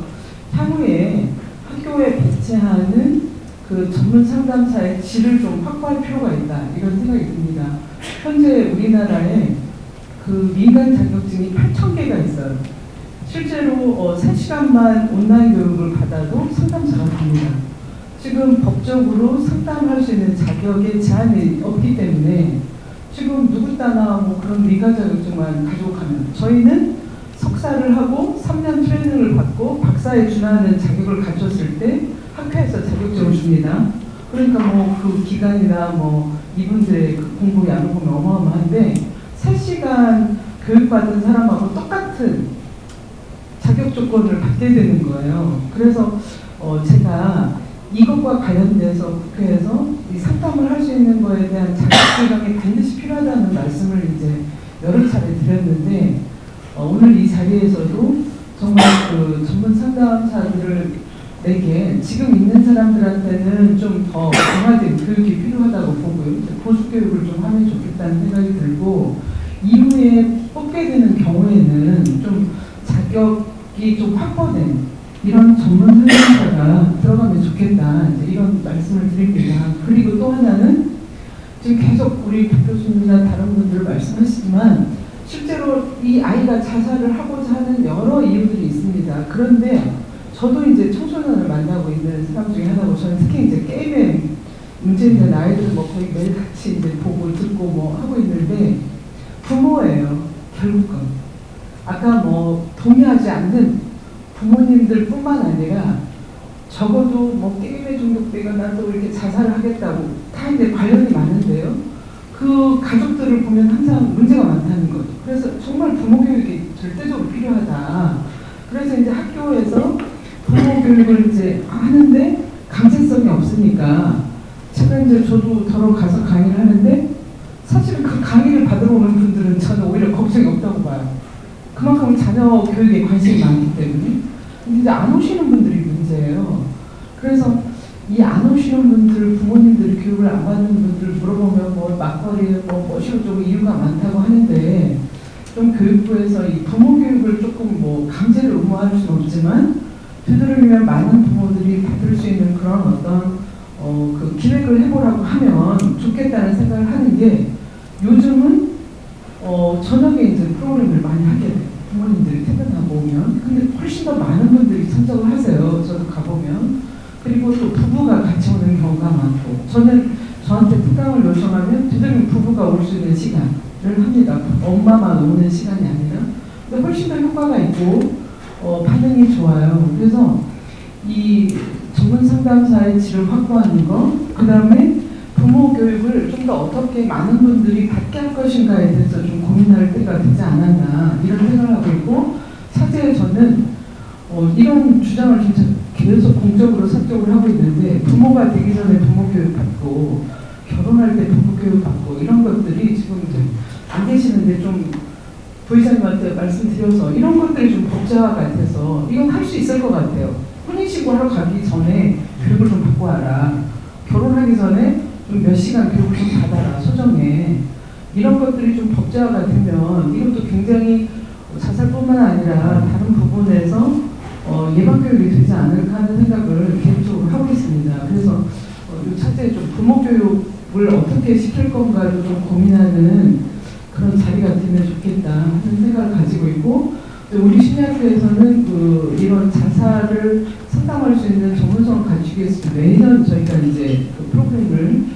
I: 향후에 학교에 배치하는 그 전문 상담사의 질을 좀 확보할 필요가 있다 이런 생각이 듭니다. 현재 우리나라에 그 민간 자격증이 8,000개가 있어요. 실제로 3시간만 온라인 교육을 받아도 상담사가 됩니다. 지금 법적으로 상담할 수 있는 자격에 제한이 없기 때문에 지금 누구 따나 뭐 그런 민간 자격증만 가지고 가면 저희는 석사를 하고 3년 트레이닝을 받고 박사에 준하는 자격을 갖췄을 때 학회에서 자격증을 줍니다. 그러니까 뭐 그 기간이나 뭐 이분들의 그 공부 양을 보면 어마어마한데 3시간 교육받은 사람하고 똑같은 자격 조건을 받게 되는 거예요. 그래서 제가 이것과 관련돼서 국회에서 이 상담을 할 수 있는 거에 대한 자격증이 반드시 필요하다는 말씀을 이제 여러 차례 드렸는데 오늘 이 자리에서도 정말 그 전문 상담사들에게 지금 있는 사람들한테는 좀 더 강화된 교육이 필요하다고 보고요. 보수 교육을 좀 하면 좋겠다는 생각이 들고 이후에 뽑게 되는 경우에는 좀 자격이 좀 확보된 이런 전문 상담사가 들어가면 좋겠다 이제 이런 말씀을 드립니다. 그리고 또 하나는 지금 계속 우리 박 교수님이나 다른 분들 말씀하시지만 실제로 이 아이가 자살을 하고자 하는 여러 이유들이 있습니다. 그런데 저도 이제 청소년을 만나고 있는 사람 중에 하나고 저는 특히 이제 게임에 문제 있는 아이들 뭐 거의 매일 같이 이제 보고 듣고 뭐 하고 있는데 부모예요. 결국은 아까 뭐 동의하지 않는 부모님들 뿐만 아니라 적어도 뭐 게임에 중독되거나 또 이렇게 자살을 하겠다고 다 이제 관련이 많은데요. 그 가족들을 보면 항상 문제가 많다는 거죠. 그래서 정말 부모 교육이 절대적으로 필요하다. 그래서 이제 학교에서 부모 교육을 이제 하는데 강제성이 없으니까 제가 이제 저도 더러 가서 강의를 하는데 사실은 그 강의를 받으러 오는 분들은 저는 오히려 걱정이 없다고 봐요. 그만큼 자녀 교육에 관심이 많기 때문에. 근데 이제 안 오시는 분들이 문제예요. 그래서 이 안 오시는 분들, 부모님들이 교육을 안 받는 분들 물어보면 뭐 막걸리에 뭐 뭐시고저고 이유가 많다고 하는데 좀 교육부에서 이 부모 교육을 조금 뭐 강제로 의무화할 수는 없지만 되도록이면 많은 부모들이 받을 수 있는 그런 어떤 그 기획을 해보라고 하면 좋겠다는 생각을 하는 게 요즘은 저녁에 이제 프로그램을 많이 하게 돼요. 부모님들이 퇴근하고 오면. 근데 훨씬 더 많은 분들이 참석을 하세요. 저도 가보면. 그리고 또 부부가 같이 오는 경우가 많고. 저는 저한테 특강을 요청하면 되도록이면 부부가 올 수 있는 시간. 합니다. 엄마만 오는 시간이 아니라. 근데 훨씬 더 효과가 있고 반응이 좋아요. 그래서 이 전문 상담사의 질을 확보하는 거, 그 다음에 부모 교육을 좀 더 어떻게 많은 분들이 받게 할 것인가에 대해서 좀 고민할 때가 되지 않았나 이런 생각을 하고 있고, 사실 저는 이런 주장을 계속 공적으로 사적으로 하고 있는데, 부모가 되기 전에 부모 교육 받고 결혼할 때 부모 교육 받고 이런 것들이 지금 이제 안 계시는데 좀 부의사님한테 말씀드려서 이런 것들이 좀 복잡화가 돼서 이건 할 수 있을 것 같아요. 혼인신고하러 가기 전에 교육을 좀 받고 와라. 결혼하기 전에 좀 몇 시간 교육을 좀 받아라. 소정에. 이런 것들이 좀 복잡화가 되면 이것도 굉장히 자살뿐만 아니라 다른 부분에서 예방교육이 되지 않을까 하는 생각을 개인적으로 하고 있습니다. 그래서 이 차제에 좀 부모교육을 어떻게 시킬 건가를 좀 고민하는 그런 자리가 되면 좋겠다 하는 생각을 가지고 있고, 우리 심리학교에서는 이런 자살을 상담할 수 있는 전문성을 갖추기 위해서 매년 저희가 이제 그 프로그램을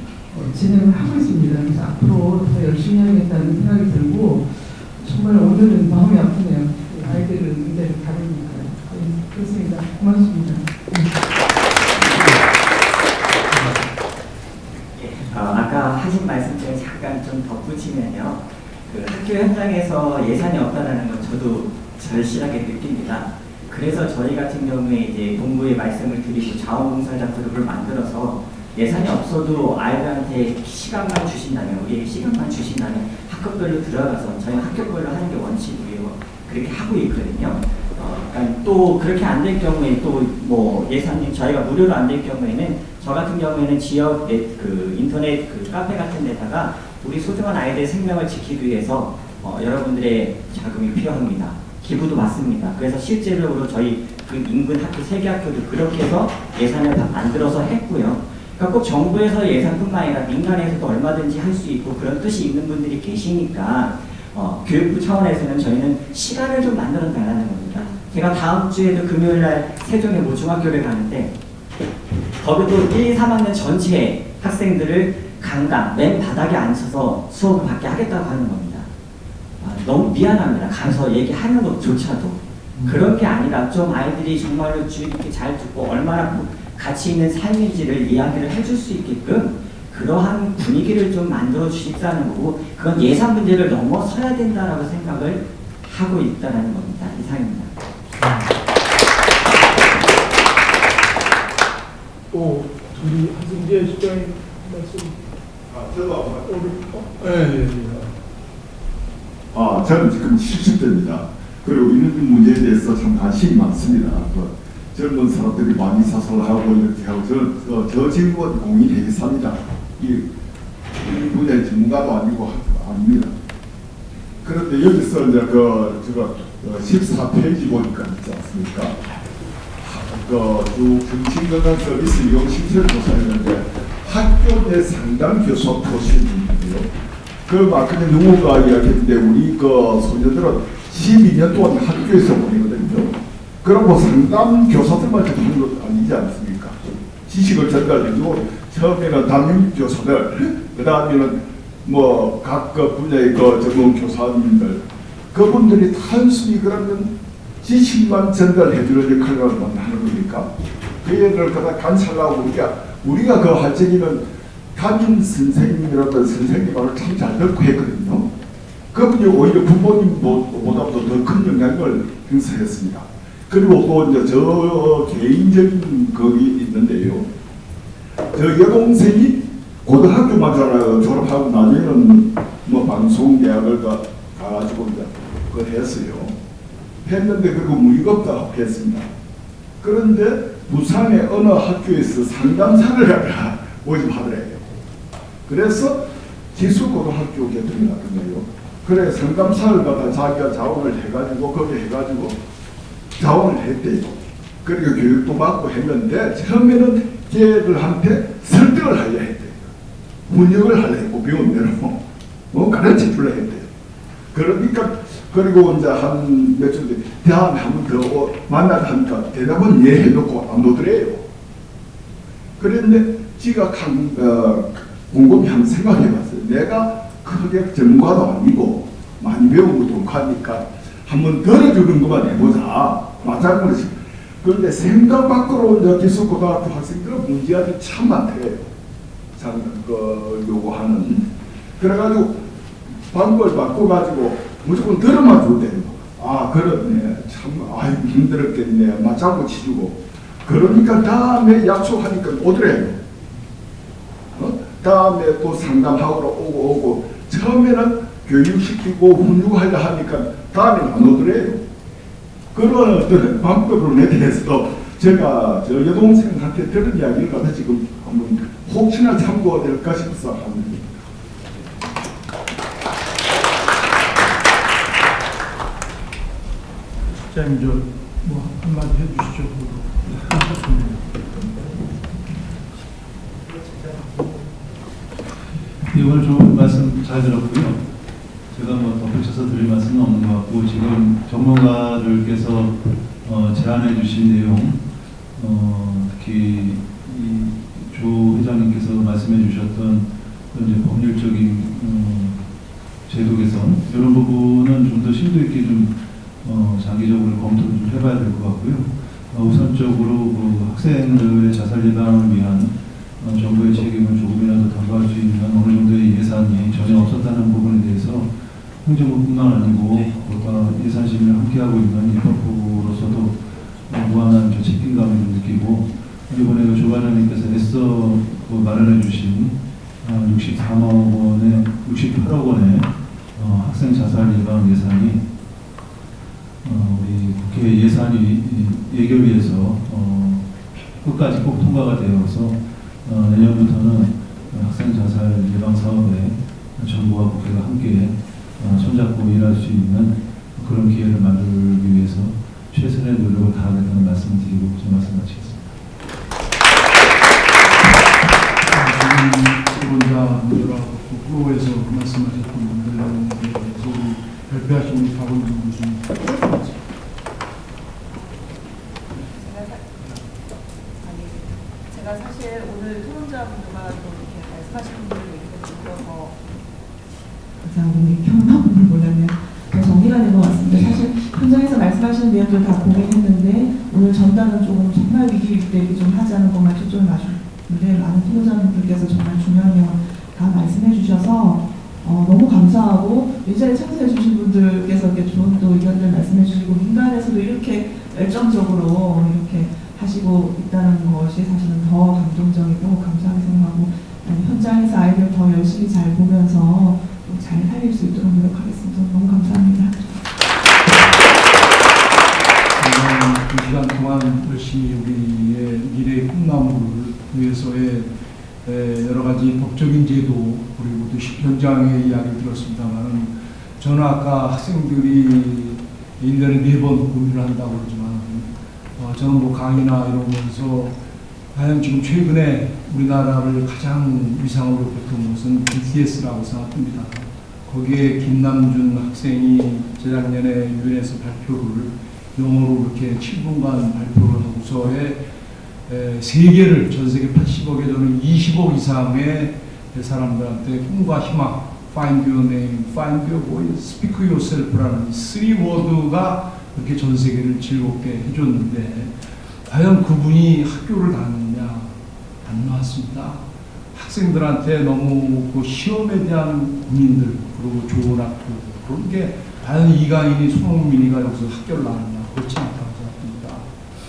I: 진행을 하고 있습니다. 그래서 앞으로 더 열심히 하겠다는 생각이 들고, 정말 오늘은 마음이 아프네요. 아이들을 굉장히 다루니까. 네, 그렇습니다. 고맙습니다.
G: 아까 하신 말씀 중에 잠깐 좀 덧붙이면요. 그 학교 현장에서 예산이 없다는 건 저도 절실하게 느낍니다. 그래서 저희 같은 경우에 이제 본부에 말씀을 드리고 자원봉사자 그룹을 만들어서 예산이 없어도 아이들한테 시간만 주신다면, 우리에게 시간만 주신다면 학급별로 들어가서 저희 학급별로 하는 게 원칙이에요. 그렇게 하고 있거든요. 그러니까 또 그렇게 안 될 경우에 또 뭐 예산이 저희가 무료로 안 될 경우에는 저 같은 경우에는 지역 그 인터넷 그 카페 같은 데다가 우리 소중한 아이들의 생명을 지키기 위해서 여러분들의 자금이 필요합니다. 기부도 받습니다. 그래서 실제로 저희 그 인근 학교 3개 학교도 그렇게 해서 예산을 다 만들어서 했고요. 그러니까 꼭 정부에서 예산뿐만 아니라 민간에서도 얼마든지 할 수 있고 그런 뜻이 있는 분들이 계시니까 교육부 차원에서는 저희는 시간을 좀 만들어 달라는 겁니다. 제가 다음 주에도 금요일날 세종의 모 중학교를 가는데 거기도 1, 3학년 전체 학생들을 강당 맨 바닥에 앉혀서 수업을 받게 하겠다고 하는 겁니다. 너무 미안합니다. 가서 얘기하는 것조차도. 그런 게 아니라 좀 아이들이 정말로 주의 깊게 잘 듣고 얼마나 가치 있는 삶인지를 이야기를 해줄 수 있게끔 그러한 분위기를 좀 만들어 주십사는 거고, 그건 예산 문제를 넘어서야 된다라고 생각을 하고 있다는 겁니다. 이상입니다.
B: 또 우리 하승재 시장님 말씀.
J: 저는 지금 70대입니다. 그리고 이런 문제에 대해서 참 관심이 많습니다. 젊은 사람들이 많이 사살하고 이렇게 하고 저 친구가 공인회계사입니다. 이 분야의 전문가도 아니고 아닙니다. 그런데 여기서 이제 14페이지 보니까 있지 않습니까? 주 정신건강 서비스 이용 시설 조사했는데 학교 내 상담 교수 표시인데요. 아까 누군가 이야기했는데 우리 소녀들은 12년 동안 학교에서 보내거든요. 그럼 상담 교사들만 하는 것 아니지 않습니까? 지식을 전달해주고 처음에는 담임 교사들, 그 다음에는 각 분야의 전문 교사님들, 그분들이 단순히 그러면 지식만 전달해주는 역할을 하는 겁니까? 그 애들을 관찰하고 우리가 그 할 적에는 담임 선생님이라든 선생님을 참 잘 듣고 했거든요. 그분이 오히려 부모님보다도 더 큰 영향을 행사했습니다. 그리고 또 이제 저 개인적인 거기 있는데요. 저 여동생이 고등학교만 졸업하고 나중에는 방송 대학을 가가지고 이제 그걸 했어요. 했는데 그리고 무익업도 했습니다. 그런데 부산의 어느 학교에서 상담사를 모집하더래요. 그래서 기술고등학교 개통이 났거든요. 그래 상담사를 갖다 자기가 자원을 해가지고 거기 해가지고 자원을 했대요. 그리고 교육도 받고 했는데 처음에는 걔들한테 설득을 하려 했대요. 운영을 하려 했고 배운대로 가르쳐 주려 했대요. 그러니까 그리고 이제 한 며칠 뒤에 다음에 한 번 더 만나다 하니까 대답은 예 해놓고 안 오더래요. 그런데 지가 곰곰이 한번 생각해봤어요. 내가 크게 전문가도 아니고 많이 배운 것도 없고 하니까 한번 들어주는 것만 해보자. 마찬가지. 그런데 생각 밖으로 이제 기숙고등학교 학생들은 문제가 참 많대요. 요구하는. 그래가지고 방법을 바꿔가지고 무조건 들어만 주대요. 아, 그렇네. 참, 아이고, 힘들었겠네. 맞장구 치주고. 그러니까 다음에 약속하니까 오더래요. 다음에 또 상담하러 오고. 처음에는 교육시키고 훈육하려 하니까 다음에는 안 오더래요. 그런 어떤 방법론에 대해서 제가 저 여동생한테 들은 이야기를 갖다 지금 한번 혹시나 참고가 될까 싶어서 합니다.
B: 실장님, 뭐 한마디 해주시죠.
K: 오늘 좋은 말씀 잘 들었고요. 제가 뭐 덧붙여서 드릴 말씀은 없는 것 같고, 지금 전문가들께서 제안해 주신 내용, 특히 조 회장님께서 말씀해 주셨던 이제 법률적인 제도 개선, 이런 부분은 좀 더 심도 있게 좀 장기적으로 검토를 좀 해봐야 될 것 같고요. 우선적으로 그 학생들의 자살 예방을 위한 정부의 책임을 조금이라도 담보할 수 있는 어느 정도의 예산이 전혀 없었다는 부분에 대해서 행정부뿐만 아니고 예산심을 함께하고 있는 입법부로서도 무한한 책임감을 느끼고, 이번에 조 과장님께서 애써 마련해 주신 68억 원의 학생 자살 예방 예산이 우리 국회 예산위 예결위에서 끝까지 꼭 통과가 되어서 내년부터는 학생 자살 예방 사업에 정부와 국회가 함께 손잡고 일할 수 있는 그런 기회를 만들기 위해서 최선의 노력을 다하겠다는 말씀을 드리고 좀 말씀 마치겠습니다.
B: 후보자분들하고 후보에서 말씀하셨던 분들에 대해서 발표하신 박원준 교수님.
L: 제가 사실 오늘 토론자분들과 또 이렇게 말씀하시는 분들 얘기를 들어서
I: 우리 경험을 몰랐네요. 정리가 된 것 같습니다. 사실 현장에서 말씀하시는 내용들 다 공개했는데 오늘 전단은 조금 정말 위기 대비 좀 하자는 것만 초점을 맞추는데 많은 토론자분들께서 정말 중요한 내용 다 말씀해 주셔서 너무 감사하고 이 자리에 참석해 주신 분들께서 이렇게 좋은 또 의견들 말씀해 주시고 민간에서도 이렇게 열정적으로 이렇게 하시고 있다는 것이 사실은 더 감동적이고 감사하게 생각하고 현장에서 아이들 더 열심히 잘 보면서 잘 살릴 수 있도록 노력하겠습니다. 너무 감사합니다.
B: 2시간 동안 열심히 우리의 미래의 꿈나무를 위해서의 여러 가지 법적인 제도 그리고 또 현장의 이야기를 들었습니다만 저는 아까 학생들이 1년에 4번 고민을 한다고 그러지만 저는 뭐 강의나 이러면서 과연 지금 최근에 우리나라를 가장 위상으로 꼽은 것은 BTS라고 생각합니다. 거기에 김남준 학생이 재작년에 유엔에서 발표를 영어로 이렇게 7분간 발표를 하고서의 세계를 전 세계 80억에 저는 20억 이상의 사람들한테 꿈과 희망, find your name, find your voice, speak yourself라는 3워드가 이렇게 전 세계를 즐겁게 해줬는데 과연 그분이 학교를 다녔느냐? 안 나왔습니다. 학생들한테 너무 그 시험에 대한 고민들 그리고 좋은 학교 그런 게 과연 이강인이 손흥민이가 여기서 학교를 나왔냐? 그렇지 않다고 생각합니다.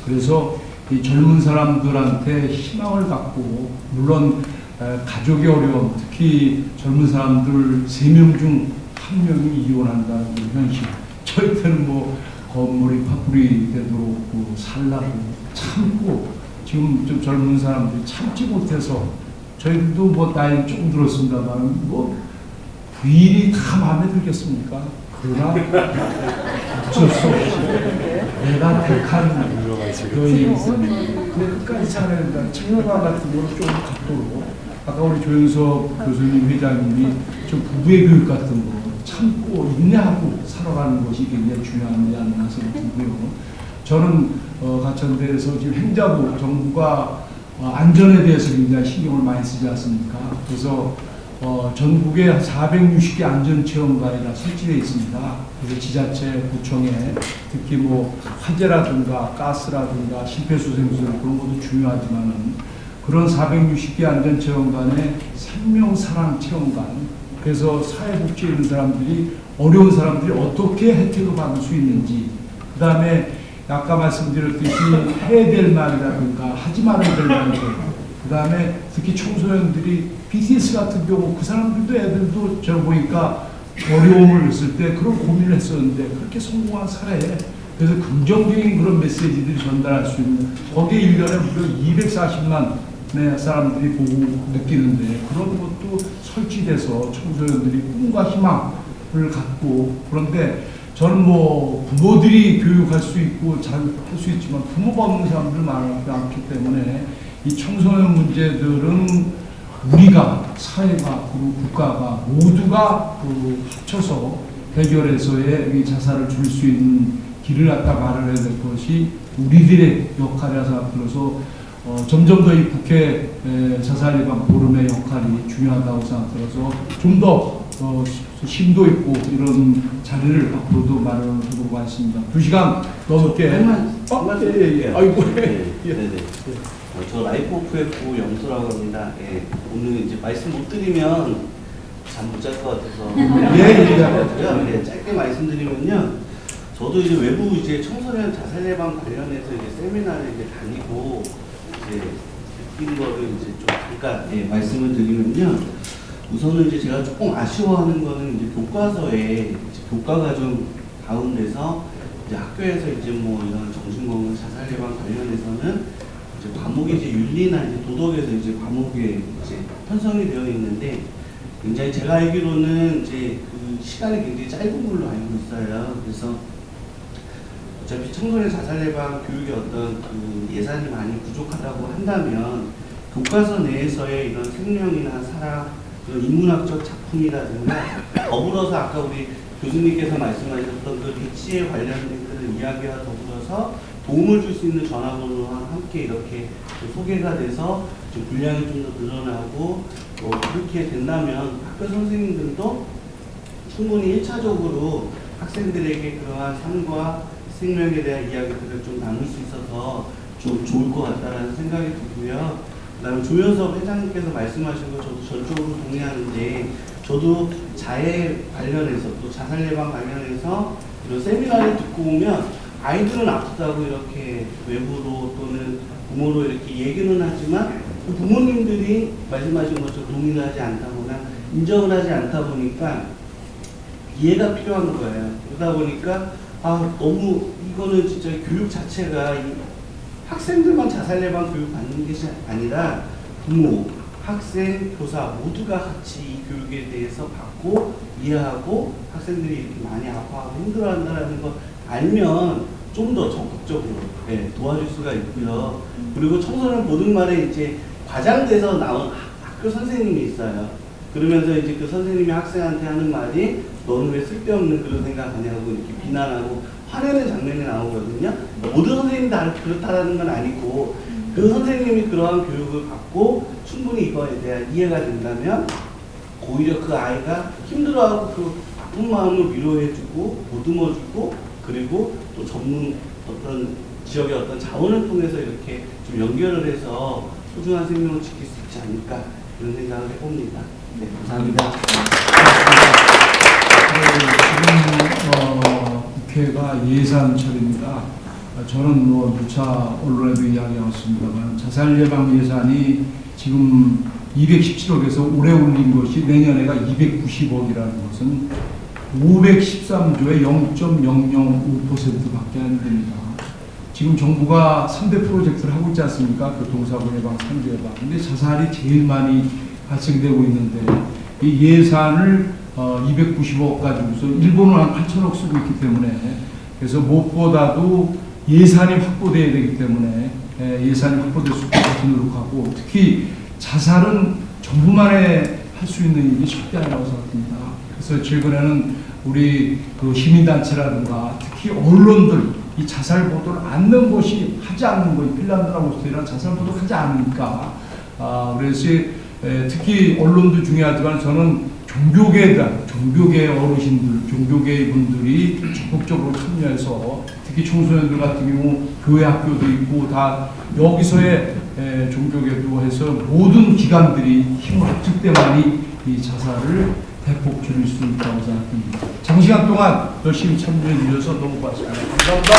B: 그래서 이 젊은 사람들한테 희망을 갖고 물론 가족이 어려운 특히 젊은 사람들 3명 중 1명이 이혼한다는 현실 저희들은 뭐 건물이 파뿌리 되도록 살라고 참고 지금 좀 젊은 사람들이 참지 못해서 저희들도 뭐 나이 조금 들었습니다만 뭐 부인이 다 마음에 들겠습니까? 그러나 어쩔 수 없이 내가 택한 여인이 있었는데 근데 끝까지 참아야 된다. 청년과 같은 거는 좀 갖도록 아까 우리 조영석 교수님 회장님이 좀 부부의 교육 같은 거 참고 인내하고 살아가는 것이 굉장히 중요하지 않나 생각이고요. 저는 가천대에서 지금 행자부 정부가 안전에 대해서 굉장히 신경을 많이 쓰지 않습니까? 그래서 전국에 460개 안전체험관이라 설치되어 있습니다. 그래서 지자체, 구청에 특히 뭐 화재라든가 가스라든가 심폐소생술 그런 것도 중요하지만은 그런 460개 안전체험관에 생명사랑체험관, 그래서 사회복지에 있는 사람들이, 어려운 사람들이 어떻게 혜택을 받을 수 있는지, 그 다음에 아까 말씀드렸듯이 해야 될 말이라든가 하지 말아야 될 말들, 그 다음에 특히 청소년들이 BTS 같은 경우 그 사람들도 애들도 저 보니까 어려움을 했을 때 그런 고민을 했었는데 그렇게 성공한 사례, 그래서 긍정적인 그런 메시지들이 전달할 수 있는, 거기에 1년에 무려 240만 사람들이 보고 느끼는데 그런 것도 설치돼서 청소년들이 꿈과 희망을 갖고, 그런데 저는 뭐 부모들이 교육할 수 있고 잘 할 수 있지만 부모가 없는 사람들 많기 때문에 이 청소년 문제들은 우리가, 사회가, 그리고 국가가 모두가 합쳐서 해결해서의 이 자살을 줄 수 있는 길을 갖다 마련해야 될 것이 우리들의 역할이라 생각들어서 점점 더 이 국회 자살 예방 포럼의 역할이 중요하다고 생각들어서 좀 더 심도 있고 이런 자리를 앞으로도 마련하도록 하겠습니다. 2시간 넘게. 아이고.
M: 네네. 저 라이프 오프 F 영수라고 합니다. 예. 오늘 이제 말씀 못 드리면 잠 못 잘 것 같아서. 예, 짧게 말씀드리면요. 저도 이제 외부 이제 청소년 자살 예방 관련해서 이제 세미나를 이제 다니고 이제 느낀 거를 이제 좀 잠깐 말씀을 드리면요. 우선은 이제 제가 조금 아쉬워하는 거는 이제 교과서에 이제 교과과정 가운데서 이제 학교에서 이제 뭐 이런 정신건강 자살 예방 관련해서는 이제 과목이 이제 윤리나 이제 도덕에서 이제 과목에 이제 편성이 되어 있는데 굉장히 제가 알기로는 이제 그 시간이 굉장히 짧은 걸로 알고 있어요. 그래서 어차피 청소년 자살 예방 교육의 어떤 그 예산이 많이 부족하다고 한다면 교과서 내에서의 이런 생명이나 사랑, 그런 인문학적 작품이라든가 더불어서 아까 우리 교수님께서 말씀하셨던 그 배치에 관련된 그런 이야기와 더불어서 도움을 줄 수 있는 전화번호와 함께 이렇게 소개가 돼서 좀 분량이 좀 더 늘어나고 그렇게 된다면 학교 선생님들도 충분히 1차적으로 학생들에게 그러한 삶과 생명에 대한 이야기들을 좀 나눌 수 있어서 좀 좋을 것 같다라는 생각이 들고요. 그다음에 조현섭 회장님께서 말씀하신 거 저도 전적으로 동의하는데, 저도 자해 관련해서 또 자살 예방 관련해서 이런 세미나를 듣고 오면 아이들은 아프다고 이렇게 외부로 또는 부모로 이렇게 얘기는 하지만 그 부모님들이 말씀하신 것처럼 동의를 하지 않다거나 인정을 하지 않다 보니까 이해가 필요한 거예요. 그러다 보니까 너무 이거는 진짜 교육 자체가 학생들만 자살 예방 교육 받는 것이 아니라 부모, 학생, 교사 모두가 같이 이 교육에 대해서 받고 이해하고 학생들이 이렇게 많이 아파하고 힘들어한다는 거 알면 좀 더 적극적으로 도와줄 수가 있고요. 그리고 청소년 보는 말에 이제 과장돼서 나온 학교 선생님이 있어요. 그러면서 이제 그 선생님이 학생한테 하는 말이 너는 왜 쓸데없는 그런 생각하냐고 이렇게 비난하고 화내는 장면이 나오거든요. 모든 선생님이 다 그렇다라는 건 아니고 그 선생님이 그러한 교육을 받고 충분히 이거에 대한 이해가 된다면 오히려 그 아이가 힘들어하고 그 아픈 마음을 위로해주고 보듬어주고 그리고 또 전문 어떤 지역의 어떤 자원을 통해서 이렇게 좀 연결을 해서 소중한 생명을 지킬 수 있지 않을까 이런 생각을 해봅니다. 네, 감사합니다.
B: 지금 국회가 예산철입니다. 저는 뭐 누차 언론에도 이야기했습니다만 자살 예방 예산이 지금 217억에서 올해 올린 것이 내년에가 290억이라는 것은 513조의 0.005%밖에 안 됩니다. 지금 정부가 3대 프로젝트를 하고 있지 않습니까? 교통사고 예방, 산재 예방. 근데 자살이 제일 많이 발생되고 있는데 이 예산을 290억 가지고서 일본은 한 8천억 쓰고 있기 때문에 그래서 무엇보다도 예산이 확보돼야 되기 때문에 예산이 확보될 수 있도록 노력하고 특히 자살은 정부만에 할 수 있는 일이 쉽지 않다고 생각합니다. 그래서 최근에는 우리 그 시민단체라든가 특히 언론들 이 자살 보도를 않는 것이 하지 않는 거, 핀란드나 오스트리아는 자살 보도를 하지 않으니까 그래서 특히 언론도 중요하지만 저는 종교계 어르신들, 종교계 분들이 적극적으로 참여해서 특히 청소년들 같은 경우 교회 학교도 있고 다 여기서의 종교계도 해서 모든 기관들이 힘을 합칠 때만이 이 자살을 대폭 줄일 수 있다고 생각합니다. 장시간 동안 열심히 참여해 주셔서 너무 고맙습니다. 감사합니다.